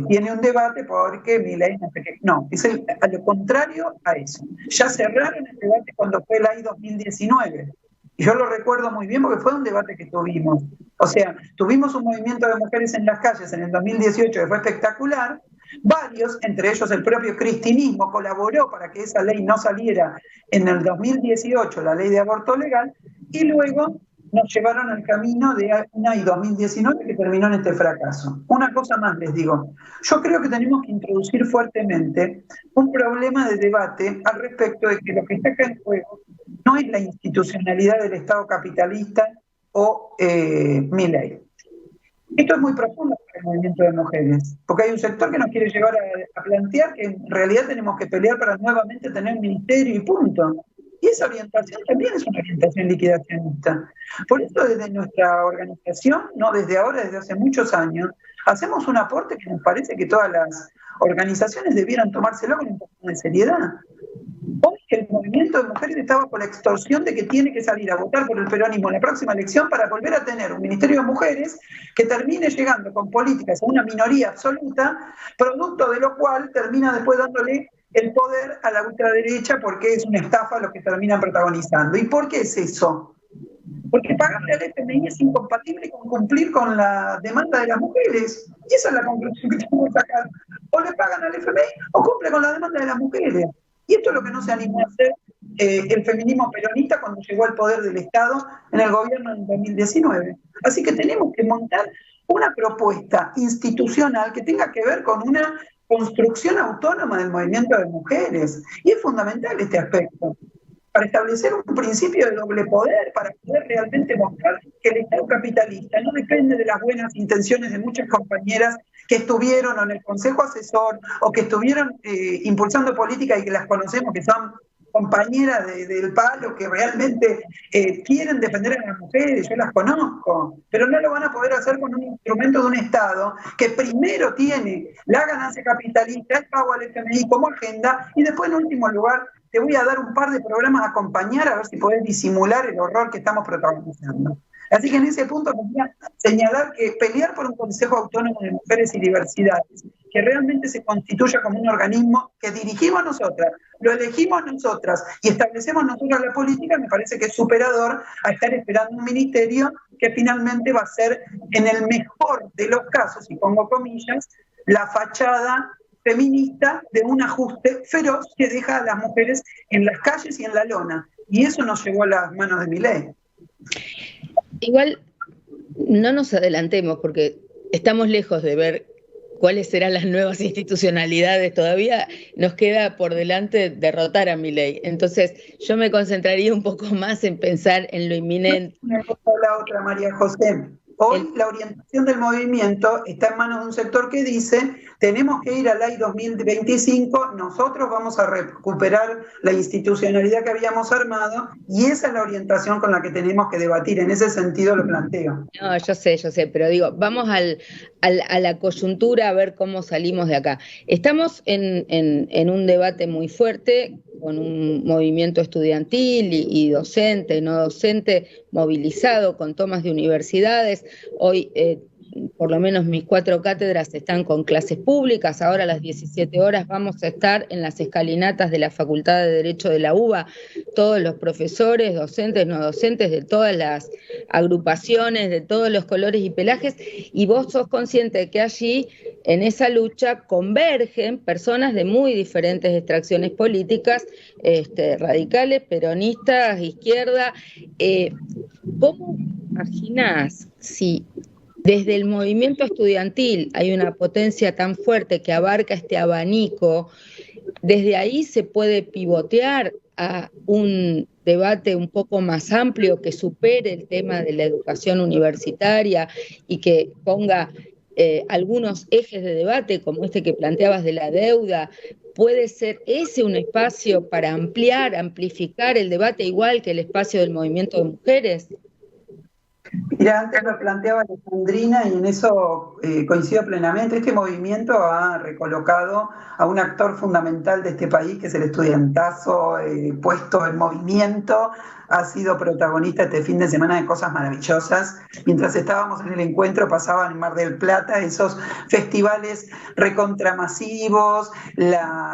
tiene un debate porque Milei no sé qué. No, es a lo contrario a eso. Ya cerraron el debate cuando fue el AI 2019. Y yo lo recuerdo muy bien porque fue un debate que tuvimos. O sea, tuvimos un movimiento de mujeres en las calles en el 2018 que fue espectacular. Varios, entre ellos el propio cristinismo, colaboró para que esa ley no saliera en el 2018, la ley de aborto legal, y luego nos llevaron al camino de una y 2019 que terminó en este fracaso. Una cosa más les digo, yo creo que tenemos que introducir fuertemente un problema de debate al respecto de que lo que está acá en juego no es la institucionalidad del Estado capitalista o Milei. Esto es muy profundo para el movimiento de mujeres, porque hay un sector que nos quiere llevar a plantear que en realidad tenemos que pelear para nuevamente tener ministerio y punto. Y esa orientación también es una orientación liquidacionista. Por eso desde nuestra organización, no desde ahora, desde hace muchos años, hacemos un aporte que nos parece que todas las organizaciones debieran tomárselo con un poco de seriedad. Hoy el movimiento de mujeres está bajo la extorsión de que tiene que salir a votar por el peronismo en la próxima elección para volver a tener un ministerio de mujeres que termine llegando con políticas a una minoría absoluta, producto de lo cual termina después dándole el poder a la ultraderecha porque es una estafa lo que terminan protagonizando. ¿Y por qué es eso? Porque pagarle al FMI es incompatible con cumplir con la demanda de las mujeres. Y esa es la conclusión que tenemos que sacar. O le pagan al FMI o cumple con la demanda de las mujeres. Y esto es lo que no se animó a hacer el feminismo peronista cuando llegó al poder del Estado en el gobierno en 2019. Así que tenemos que montar una propuesta institucional que tenga que ver con una construcción autónoma del movimiento de mujeres. Y es fundamental este aspecto, para establecer un principio de doble poder, para poder realmente mostrar que el Estado capitalista no depende de las buenas intenciones de muchas compañeras que estuvieron en el Consejo Asesor o que estuvieron impulsando políticas y que las conocemos, que son compañeras del palo, que realmente quieren defender a las mujeres, yo las conozco, pero no lo van a poder hacer con un instrumento de un Estado que primero tiene la ganancia capitalista, el pago al FMI como agenda, y después en último lugar te voy a dar un par de programas a acompañar a ver si podés disimular el horror que estamos protagonizando. Así que en ese punto quería señalar que pelear por un Consejo Autónomo de Mujeres y Diversidades, que realmente se constituya como un organismo que dirigimos nosotras, lo elegimos nosotras y establecemos nosotras la política, me parece que es superador a estar esperando un ministerio que finalmente va a ser, en el mejor de los casos, y pongo comillas, la fachada feminista de un ajuste feroz que deja a las mujeres en las calles y en la lona. Y eso nos llegó a las manos de Milei. Igual no nos adelantemos porque estamos lejos de ver cuáles serán las nuevas institucionalidades. Todavía nos queda por delante derrotar a Milei. Entonces yo me concentraría un poco más en pensar en lo inminente. Una cosa o la otra, María José. Hoy la orientación del movimiento está en manos de un sector que dice tenemos que ir al AI 2025, nosotros vamos a recuperar la institucionalidad que habíamos armado y esa es la orientación con la que tenemos que debatir. En ese sentido lo planteo. No, yo sé, pero digo, vamos a la coyuntura a ver cómo salimos de acá. Estamos en un debate muy fuerte con un movimiento estudiantil y docente, no docente, movilizado con tomas de universidades. Hoy por lo menos mis 4 cátedras están con clases públicas. Ahora a las 17 horas vamos a estar en las escalinatas de la Facultad de Derecho de la UBA, todos los profesores, docentes, no docentes, de todas las agrupaciones, de todos los colores y pelajes, y vos sos consciente de que allí, en esa lucha, convergen personas de muy diferentes extracciones políticas, radicales, peronistas, izquierda. ¿Cómo imaginás si desde el movimiento estudiantil hay una potencia tan fuerte que abarca este abanico, desde ahí se puede pivotear a un debate un poco más amplio que supere el tema de la educación universitaria y que ponga algunos ejes de debate, como este que planteabas de la deuda? ¿Puede ser ese un espacio para amplificar el debate, igual que el espacio del movimiento de mujeres? Mira, antes lo planteaba Alejandrina y en eso coincido plenamente. Este movimiento ha recolocado a un actor fundamental de este país, que es el estudiantazo puesto en movimiento. Ha sido protagonista este fin de semana de cosas maravillosas. Mientras estábamos en el encuentro pasaban en Mar del Plata esos festivales recontramasivos,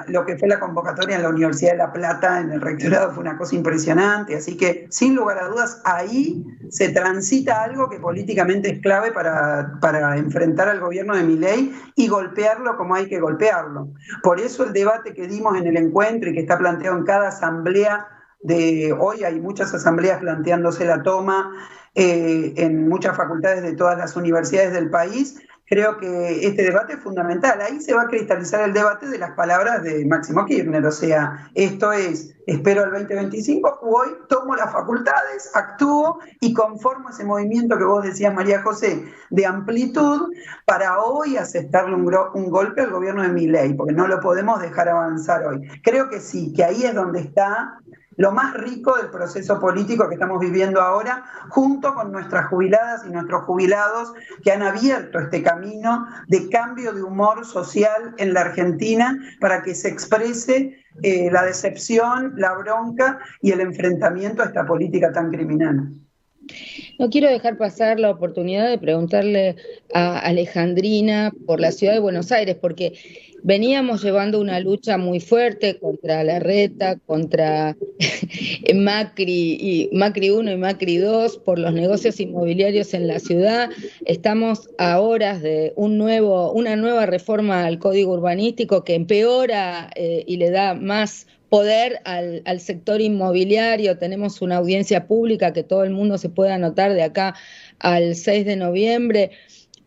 lo que fue la convocatoria en la Universidad de La Plata, en el rectorado, fue una cosa impresionante. Así que, sin lugar a dudas, ahí se transita algo que políticamente es clave para enfrentar al gobierno de Milei y golpearlo como hay que golpearlo. Por eso el debate que dimos en el encuentro y que está planteado en cada asamblea de hoy, hay muchas asambleas planteándose la toma en muchas facultades de todas las universidades del país. Creo que este debate es fundamental. Ahí se va a cristalizar el debate de las palabras de Máximo Kirchner. O sea, esto es, espero al 2025, hoy tomo las facultades, actúo y conformo ese movimiento que vos decías, María José, de amplitud, para hoy aceptarle un golpe al gobierno de Milei, porque no lo podemos dejar avanzar hoy. Creo que sí, que ahí es donde está lo más rico del proceso político que estamos viviendo ahora, junto con nuestras jubiladas y nuestros jubilados que han abierto este camino de cambio de humor social en la Argentina para que se exprese la decepción, la bronca y el enfrentamiento a esta política tan criminal. No quiero dejar pasar la oportunidad de preguntarle a Alejandrina por la ciudad de Buenos Aires, porque veníamos llevando una lucha muy fuerte contra Larreta, contra Macri 1 y Macri 2 por los negocios inmobiliarios en la ciudad. Estamos a horas de una nueva reforma al Código Urbanístico que empeora y le da más poder al sector inmobiliario. Tenemos una audiencia pública que todo el mundo se puede anotar de acá al 6 de noviembre,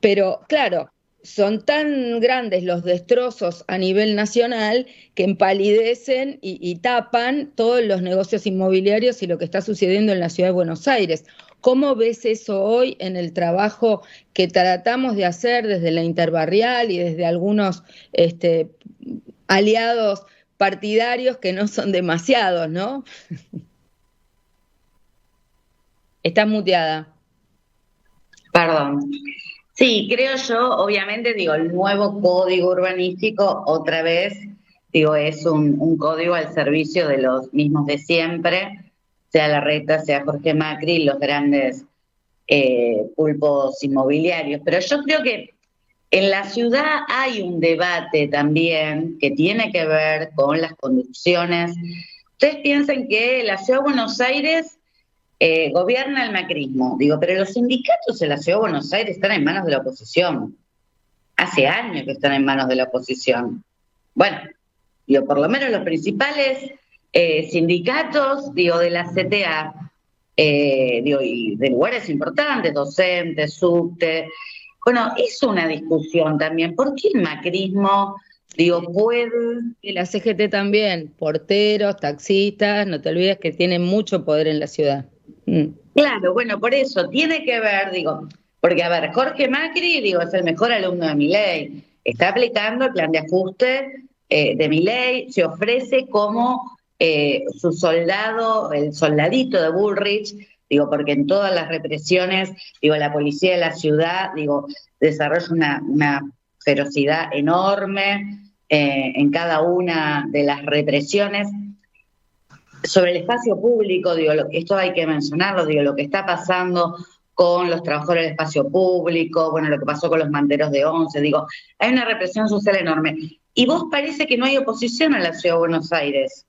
pero claro, son tan grandes los destrozos a nivel nacional que empalidecen y tapan todos los negocios inmobiliarios y lo que está sucediendo en la ciudad de Buenos Aires. ¿Cómo ves eso hoy en el trabajo que tratamos de hacer desde la Interbarrial y desde algunos aliados partidarios que no son demasiados, ¿no? Estás muteada. Perdón. Sí, creo yo, obviamente, el nuevo código urbanístico, otra vez, es un código al servicio de los mismos de siempre, sea Larreta, sea Jorge Macri, los grandes pulpos inmobiliarios. Pero yo creo que en la ciudad hay un debate también que tiene que ver con las conducciones. Ustedes piensan que la ciudad de Buenos Aires gobierna el macrismo, pero los sindicatos en la ciudad de Buenos Aires están en manos de la oposición. Hace años que están en manos de la oposición. Bueno, por lo menos los principales sindicatos, de la CTA, y de lugares importantes, docentes, subte. Bueno, es una discusión también. ¿Por qué el macrismo, puede...? Y la CGT también, porteros, taxistas, no te olvides que tienen mucho poder en la ciudad. Claro, bueno, por eso, tiene que ver, porque a ver, Jorge Macri, es el mejor alumno de Milei, está aplicando el plan de ajuste de Milei, se ofrece como su soldado, el soldadito de Bullrich, porque en todas las represiones, la policía de la ciudad, desarrolla una ferocidad enorme en cada una de las represiones. Sobre el espacio público, esto hay que mencionarlo, lo que está pasando con los trabajadores del espacio público, bueno, lo que pasó con los manteros de Once, digo, hay una represión social enorme. Y vos parece que no hay oposición en la Ciudad de Buenos Aires,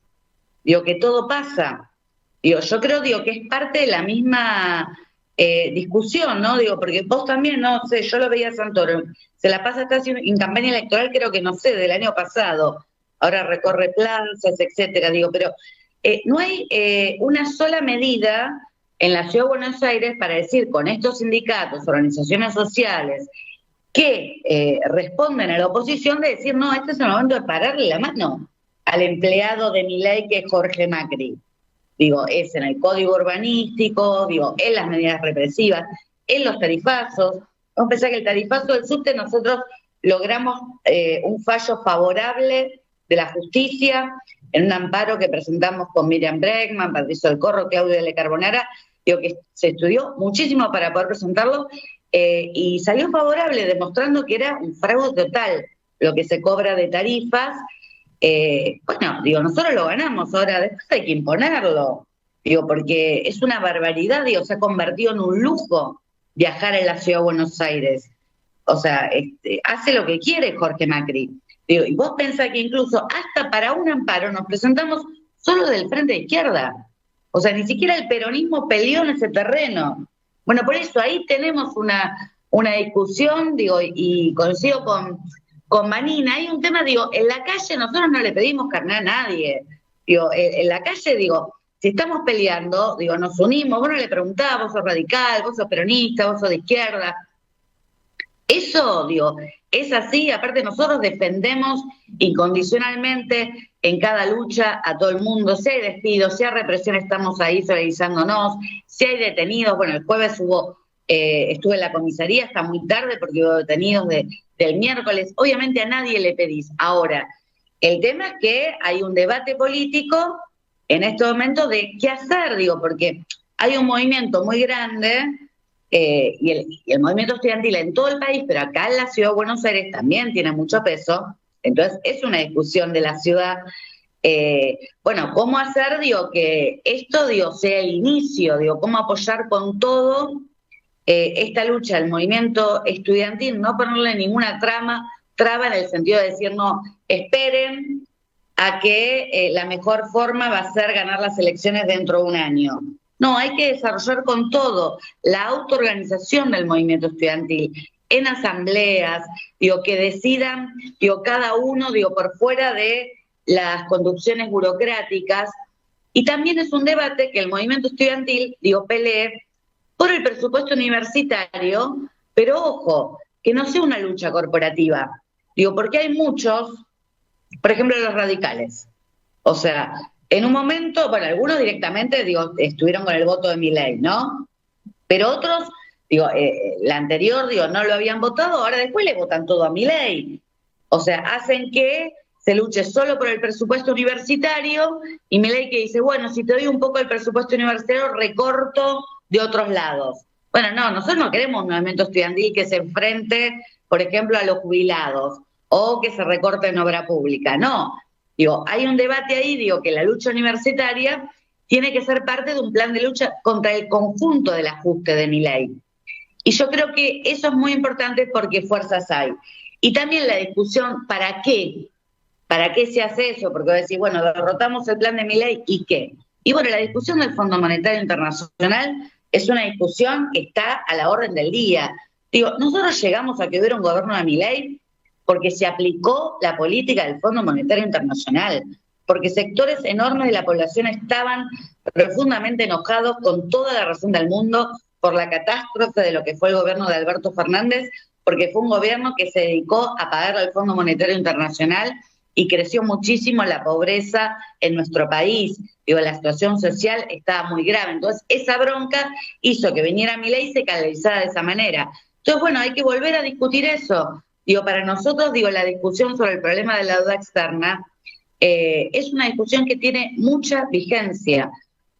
digo, que todo pasa. Digo, yo creo, digo, que es parte de la misma discusión, ¿no? Digo, porque vos también, no sé, yo lo veía a Santoro, se la pasa casi en campaña electoral, creo que, no sé, del año pasado, ahora recorre plazas, etcétera, digo, pero no hay una sola medida en la Ciudad de Buenos Aires para decir con estos sindicatos, organizaciones sociales, que responden a la oposición de decir, no, este es el momento de pararle la mano al empleado de Milei, que es Jorge Macri. Digo, es en el código urbanístico, digo, en las medidas represivas, en los tarifazos. Vamos a pensar que el tarifazo del subte nosotros logramos un fallo favorable de la justicia en un amparo que presentamos con Miriam Bregman, Patricio del Corro, Claudia Le Carbonara, digo que se estudió muchísimo para poder presentarlo y salió favorable, demostrando que era un fraude total lo que se cobra de tarifas. Bueno, digo, nosotros lo ganamos, ahora después hay que imponerlo, digo, porque es una barbaridad, digo, se ha convertido en un lujo viajar en la Ciudad de Buenos Aires. O sea, hace lo que quiere Jorge Macri. Digo, y vos pensás que incluso hasta para un amparo nos presentamos solo del Frente de Izquierda. O sea, ni siquiera el peronismo peleó en ese terreno. Bueno, por eso ahí tenemos una discusión, digo, y coincido con Manina, hay un tema, digo, en la calle nosotros no le pedimos carné a nadie. Digo, en la calle, digo, si estamos peleando, digo, nos unimos, vos no le preguntás, vos sos radical, vos sos peronista, vos sos de izquierda. Eso, digo, es así, aparte nosotros defendemos incondicionalmente en cada lucha a todo el mundo, si hay despidos, si hay represión, estamos ahí solidarizándonos, si hay detenidos, bueno, el jueves estuve en la comisaría hasta muy tarde porque hubo detenidos del miércoles, obviamente a nadie le pedís. Ahora, el tema es que hay un debate político en este momento de qué hacer, digo, porque hay un movimiento muy grande y el movimiento estudiantil en todo el país, pero acá en la Ciudad de Buenos Aires también tiene mucho peso, entonces es una discusión de la ciudad. Bueno, ¿cómo hacer, digo, que esto, digo, sea el inicio, digo, cómo apoyar con todo esta lucha del movimiento estudiantil, no ponerle ninguna traba en el sentido de decir, no, esperen a que la mejor forma va a ser ganar las elecciones dentro de un año. No, hay que desarrollar con todo la autoorganización del movimiento estudiantil en asambleas, digo, que decidan, digo, cada uno, digo, por fuera de las conducciones burocráticas. Y también es un debate que el movimiento estudiantil, digo, pelee por el presupuesto universitario, pero ojo, que no sea una lucha corporativa. Digo, porque hay muchos, por ejemplo, los radicales. O sea, en un momento, bueno, algunos directamente, digo, estuvieron con el voto de Milei, ¿no? Pero otros, digo, la anterior, digo, no lo habían votado, ahora después le votan todo a Milei. O sea, hacen que se luche solo por el presupuesto universitario y Milei que dice, bueno, si te doy un poco el presupuesto universitario, recorto de otros lados. Bueno, no, nosotros no queremos un movimiento estudiantil que se enfrente, por ejemplo, a los jubilados o que se recorte en obra pública, no. Digo, hay un debate ahí, digo, que la lucha universitaria tiene que ser parte de un plan de lucha contra el conjunto del ajuste de Milei. Y yo creo que eso es muy importante porque fuerzas hay. Y también la discusión, ¿para qué? ¿Para qué se hace eso? Porque voy a decir, bueno, derrotamos el plan de Milei, ¿y qué? Y bueno, la discusión del Fondo Monetario Internacional es una discusión que está a la orden del día. Digo, nosotros llegamos a que hubiera un gobierno de Milei porque se aplicó la política del Fondo Monetario Internacional, porque sectores enormes de la población estaban profundamente enojados con toda la razón del mundo por la catástrofe de lo que fue el gobierno de Alberto Fernández, porque fue un gobierno que se dedicó a pagarle al Fondo Monetario Internacional y creció muchísimo la pobreza en nuestro país. Digo, la situación social estaba muy grave. Entonces, esa bronca hizo que viniera Milei y se canalizara de esa manera. Entonces, bueno, hay que volver a discutir eso. Digo, para nosotros, digo, la discusión sobre el problema de la deuda externa es una discusión que tiene mucha vigencia,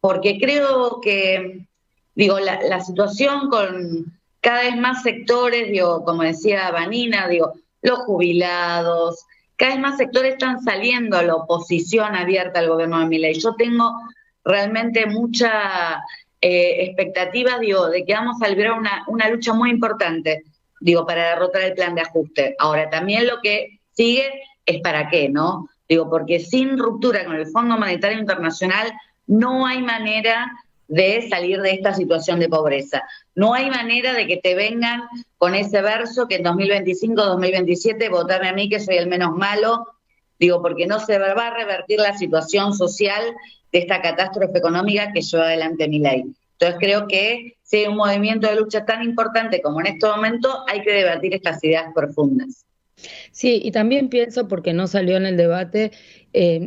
porque creo que, digo, la situación con cada vez más sectores, digo, como decía Vanina, digo, los jubilados, cada vez más sectores están saliendo a la oposición abierta al gobierno de Milei. Yo tengo realmente mucha expectativas, de que vamos a librar una lucha muy importante, para derrotar el plan de ajuste. Ahora, también lo que sigue es para qué, ¿no? Porque sin ruptura con el Fondo Monetario Internacional no hay manera de salir de esta situación de pobreza. No hay manera de que te vengan con ese verso que en 2025, 2027, votame a mí que soy el menos malo, porque no se va a revertir la situación social de esta catástrofe económica que lleva adelante Milei. Entonces creo que si hay un movimiento de lucha tan importante como en este momento, hay que debatir estas ideas profundas. Sí, y también pienso, porque no salió en el debate,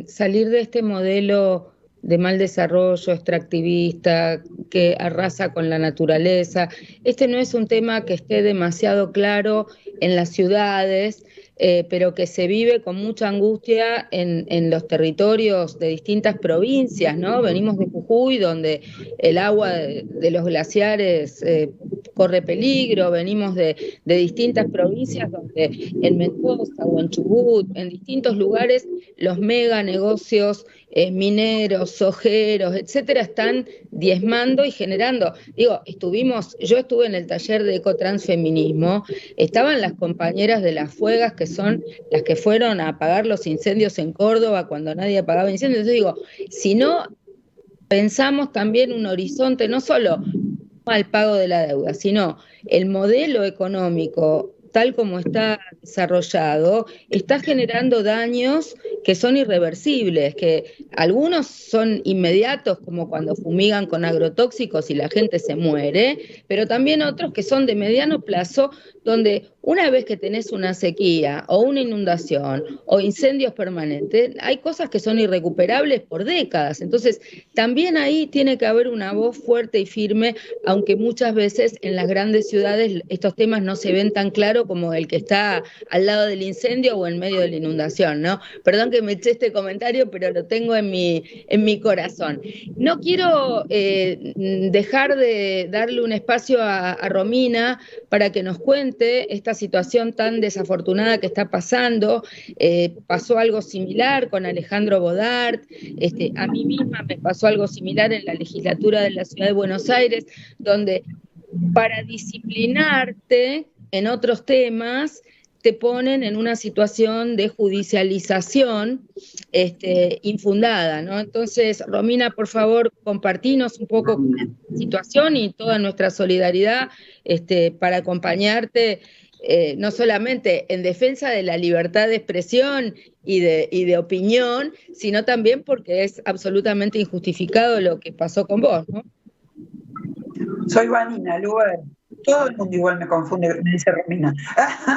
salir de este modelo de mal desarrollo extractivista que arrasa con la naturaleza. Este no es un tema que esté demasiado claro en las ciudades, pero que se vive con mucha angustia en los territorios de distintas provincias, ¿no? Venimos de Jujuy, donde el agua de los glaciares corre peligro, venimos de distintas provincias donde en Mendoza o en Chubut, en distintos lugares, los mega negocios mineros, sojeros, etcétera, están diezmando y generando. Yo estuve en el taller de ecotransfeminismo, estaban las compañeras de las fuegas, que son las que fueron a apagar los incendios en Córdoba cuando nadie apagaba incendios. Entonces si no pensamos también un horizonte, no solo al pago de la deuda, sino el modelo económico tal como está desarrollado, está generando daños que son irreversibles, que algunos son inmediatos, como cuando fumigan con agrotóxicos y la gente se muere, pero también otros que son de mediano plazo, donde una vez que tenés una sequía o una inundación o incendios permanentes, hay cosas que son irrecuperables por décadas. Entonces, también ahí tiene que haber una voz fuerte y firme, aunque muchas veces en las grandes ciudades estos temas no se ven tan claro como el que está al lado del incendio o en medio de la inundación, ¿no? Perdón que me eché este comentario, pero lo tengo en mi corazón. No quiero dejar de darle un espacio a Romina para que nos cuente esta situación tan desafortunada que está pasando. Pasó algo similar con Alejandro Bodart, a mí misma me pasó algo similar en la legislatura de la Ciudad de Buenos Aires, donde para disciplinarte en otros temas te ponen en una situación de judicialización infundada, ¿no? Entonces, Romina, por favor, compartinos un poco la situación y toda nuestra solidaridad para acompañarte, no solamente en defensa de la libertad de expresión y de opinión, sino también porque es absolutamente injustificado lo que pasó con vos, ¿no? Soy Vanina Luber. Todo el mundo igual me confunde, me dice Romina.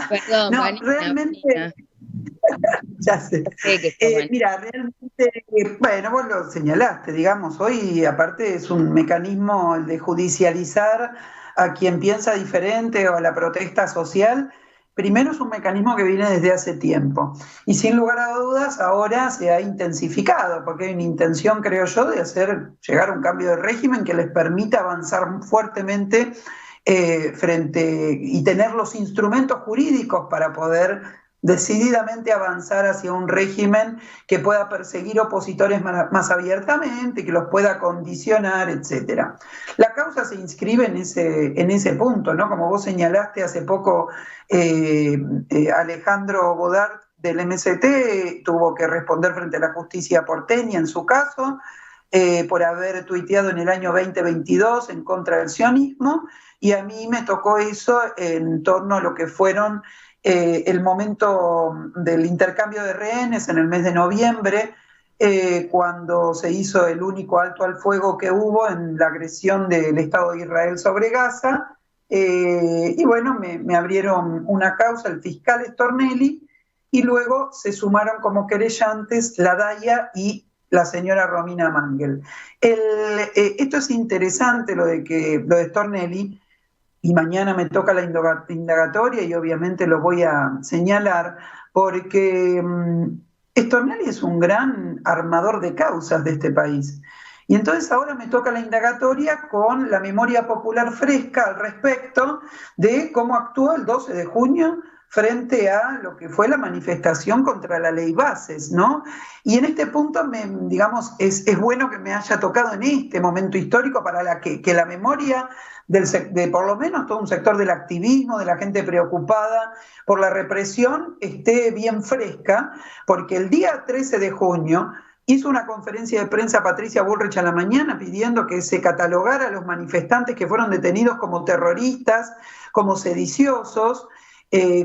Perdón, no, Vanina, realmente. Vanina. Ya sé. Mira, realmente, bueno, vos lo señalaste, digamos, hoy aparte es un mecanismo el de judicializar a quien piensa diferente o a la protesta social. Primero es un mecanismo que viene desde hace tiempo y sin lugar a dudas ahora se ha intensificado porque hay una intención, creo yo, de hacer llegar a un cambio de régimen que les permita avanzar fuertemente frente y tener los instrumentos jurídicos para poder decididamente avanzar hacia un régimen que pueda perseguir opositores más abiertamente, que los pueda condicionar, etcétera. La causa se inscribe en ese punto, ¿no? Como vos señalaste hace poco, Alejandro Bodart del MST tuvo que responder frente a la justicia porteña en su caso, por haber tuiteado en el año 2022 en contra del sionismo, y a mí me tocó eso en torno a lo que fueron el momento del intercambio de rehenes en el mes de noviembre, cuando se hizo el único alto al fuego que hubo en la agresión del Estado de Israel sobre Gaza, y bueno, me abrieron una causa el fiscal Stornelli, y luego se sumaron como querellantes la Daya y la señora Romina Mangel. Esto es interesante, lo de Stornelli, y mañana me toca la indagatoria y obviamente lo voy a señalar, porque Stornelli es un gran armador de causas de este país. Y entonces ahora me toca la indagatoria con la memoria popular fresca al respecto de cómo actuó el 12 de junio frente a lo que fue la manifestación contra la ley Bases, ¿no? Y en este punto, digamos, es bueno que me haya tocado en este momento histórico para que la memoria de por lo menos todo un sector del activismo, de la gente preocupada por la represión, esté bien fresca, porque el día 13 de junio hizo una conferencia de prensa Patricia Bullrich a la mañana pidiendo que se catalogara a los manifestantes que fueron detenidos como terroristas, como sediciosos,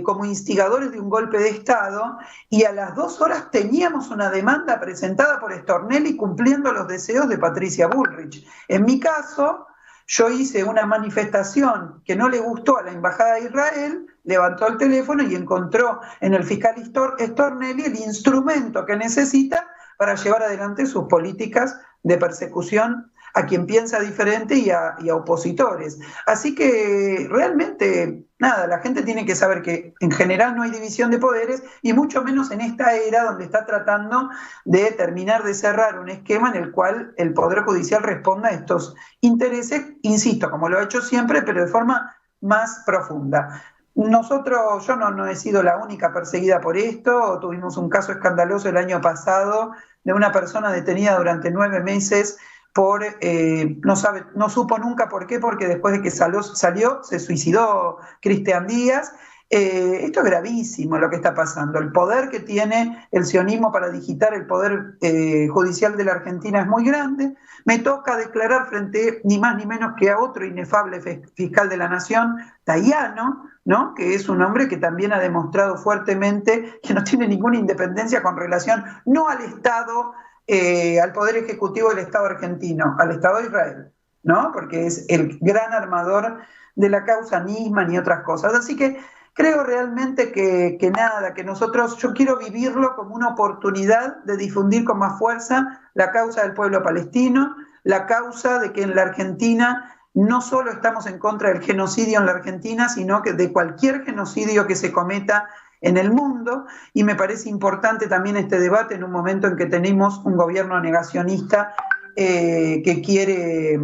como instigadores de un golpe de Estado, y a las 2 horas teníamos una demanda presentada por Stornelli cumpliendo los deseos de Patricia Bullrich. En mi caso, yo hice una manifestación que no le gustó a la Embajada de Israel, levantó el teléfono y encontró en el fiscal Stornelli el instrumento que necesita para llevar adelante sus políticas de persecución a quien piensa diferente y a opositores. Así que realmente, nada, la gente tiene que saber que en general no hay división de poderes, y mucho menos en esta era donde está tratando de terminar de cerrar un esquema en el cual el Poder Judicial responda a estos intereses, insisto, como lo ha hecho siempre, pero de forma más profunda. Yo no he sido la única perseguida por esto. Tuvimos un caso escandaloso el año pasado de una persona detenida durante 9 meses por, no supo nunca por qué, porque después de que salió se suicidó Cristian Díaz. Esto es gravísimo lo que está pasando. El poder que tiene el sionismo para digitar el poder judicial de la Argentina es muy grande. Me toca declarar frente ni más ni menos que a otro inefable fiscal de la Nación, Tayano, ¿no? Que es un hombre que también ha demostrado fuertemente que no tiene ninguna independencia con relación no al Estado, al Poder Ejecutivo del Estado argentino, al Estado de Israel, ¿no? Porque es el gran armador de la causa Nisman y otras cosas. Así que creo realmente que yo quiero vivirlo como una oportunidad de difundir con más fuerza la causa del pueblo palestino, la causa de que en la Argentina no solo estamos en contra del genocidio en la Argentina, sino que de cualquier genocidio que se cometa en el mundo, y me parece importante también este debate en un momento en que tenemos un gobierno negacionista que quiere,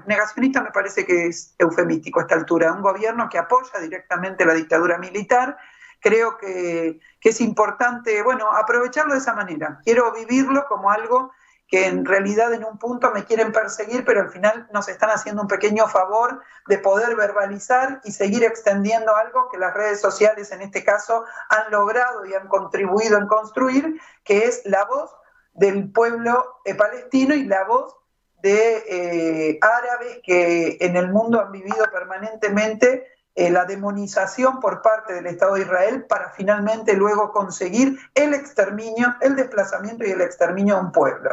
negacionista me parece que es eufemístico a esta altura, un gobierno que apoya directamente la dictadura militar. Creo que es importante, aprovecharlo de esa manera. Quiero vivirlo como algo que en realidad en un punto me quieren perseguir, pero al final nos están haciendo un pequeño favor de poder verbalizar y seguir extendiendo algo que las redes sociales en este caso han logrado y han contribuido en construir, que es la voz del pueblo palestino y la voz de árabes que en el mundo han vivido permanentemente la demonización por parte del Estado de Israel para finalmente luego conseguir el exterminio, el desplazamiento y el exterminio de un pueblo.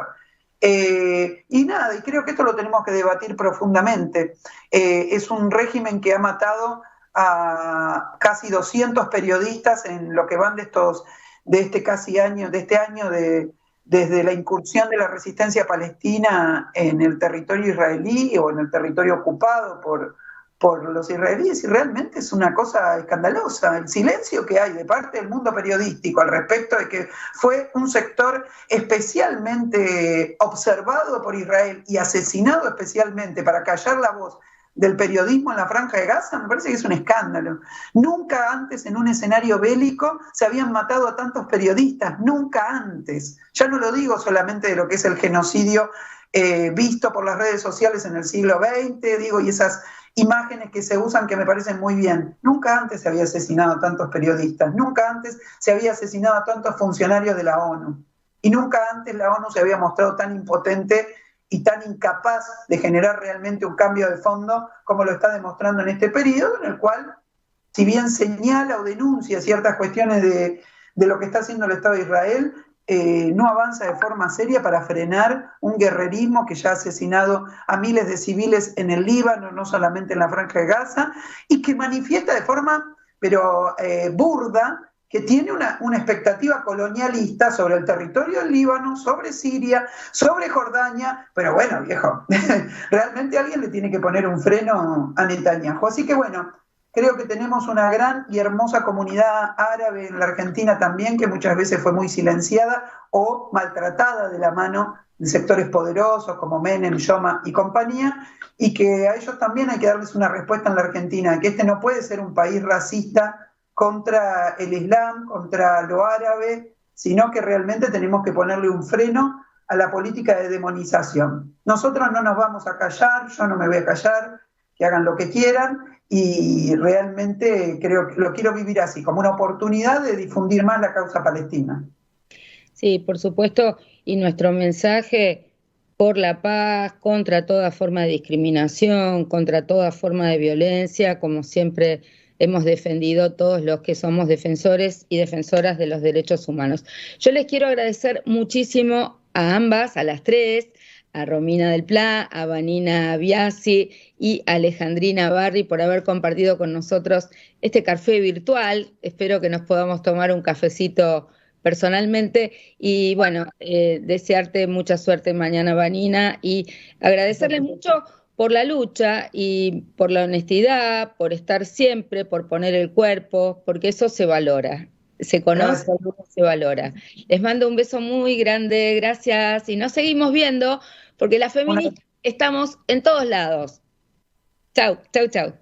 Y creo que esto lo tenemos que debatir profundamente. Es un régimen que ha matado a casi 200 periodistas en lo que van de este año desde la incursión de la resistencia palestina en el territorio israelí o en el territorio ocupado por los israelíes, y realmente es una cosa escandalosa el silencio que hay de parte del mundo periodístico al respecto de que fue un sector especialmente observado por Israel y asesinado especialmente para callar la voz del periodismo en la Franja de Gaza. Me parece que es un escándalo. Nunca antes en un escenario bélico se habían matado a tantos periodistas, nunca antes. Ya no lo digo solamente de lo que es el genocidio visto por las redes sociales en el siglo XX, y esas imágenes que se usan que me parecen muy bien. Nunca antes se había asesinado a tantos periodistas, nunca antes se había asesinado a tantos funcionarios de la ONU, y nunca antes la ONU se había mostrado tan impotente y tan incapaz de generar realmente un cambio de fondo como lo está demostrando en este periodo, en el cual, si bien señala o denuncia ciertas cuestiones de lo que está haciendo el Estado de Israel, no avanza de forma seria para frenar un guerrerismo que ya ha asesinado a miles de civiles en el Líbano, no solamente en la Franja de Gaza, y que manifiesta de forma, burda, que tiene una expectativa colonialista sobre el territorio del Líbano, sobre Siria, sobre Jordania, pero bueno, viejo, realmente alguien le tiene que poner un freno a Netanyahu. Así que creo que tenemos una gran y hermosa comunidad árabe en la Argentina también, que muchas veces fue muy silenciada o maltratada de la mano de sectores poderosos como Menem, Yoma y compañía, y que a ellos también hay que darles una respuesta en la Argentina, que este no puede ser un país racista contra el Islam, contra lo árabe, sino que realmente tenemos que ponerle un freno a la política de demonización. Nosotros no nos vamos a callar, yo no me voy a callar, que hagan lo que quieran, y realmente creo que lo quiero vivir así, como una oportunidad de difundir más la causa palestina. Sí, por supuesto, y nuestro mensaje por la paz, contra toda forma de discriminación, contra toda forma de violencia, como siempre hemos defendido todos los que somos defensores y defensoras de los derechos humanos. Yo les quiero agradecer muchísimo a ambas, a las tres, a Romina del Pla, a Vanina Biasi y a Alejandrina Barri por haber compartido con nosotros este café virtual. Espero que nos podamos tomar un cafecito personalmente y bueno, desearte mucha suerte mañana, Vanina, y agradecerles mucho por la lucha y por la honestidad, por estar siempre, por poner el cuerpo, porque eso se valora. Se conoce, se valora. Les mando un beso muy grande, gracias, y nos seguimos viendo, porque las feministas estamos en todos lados. Chau, chau, chau.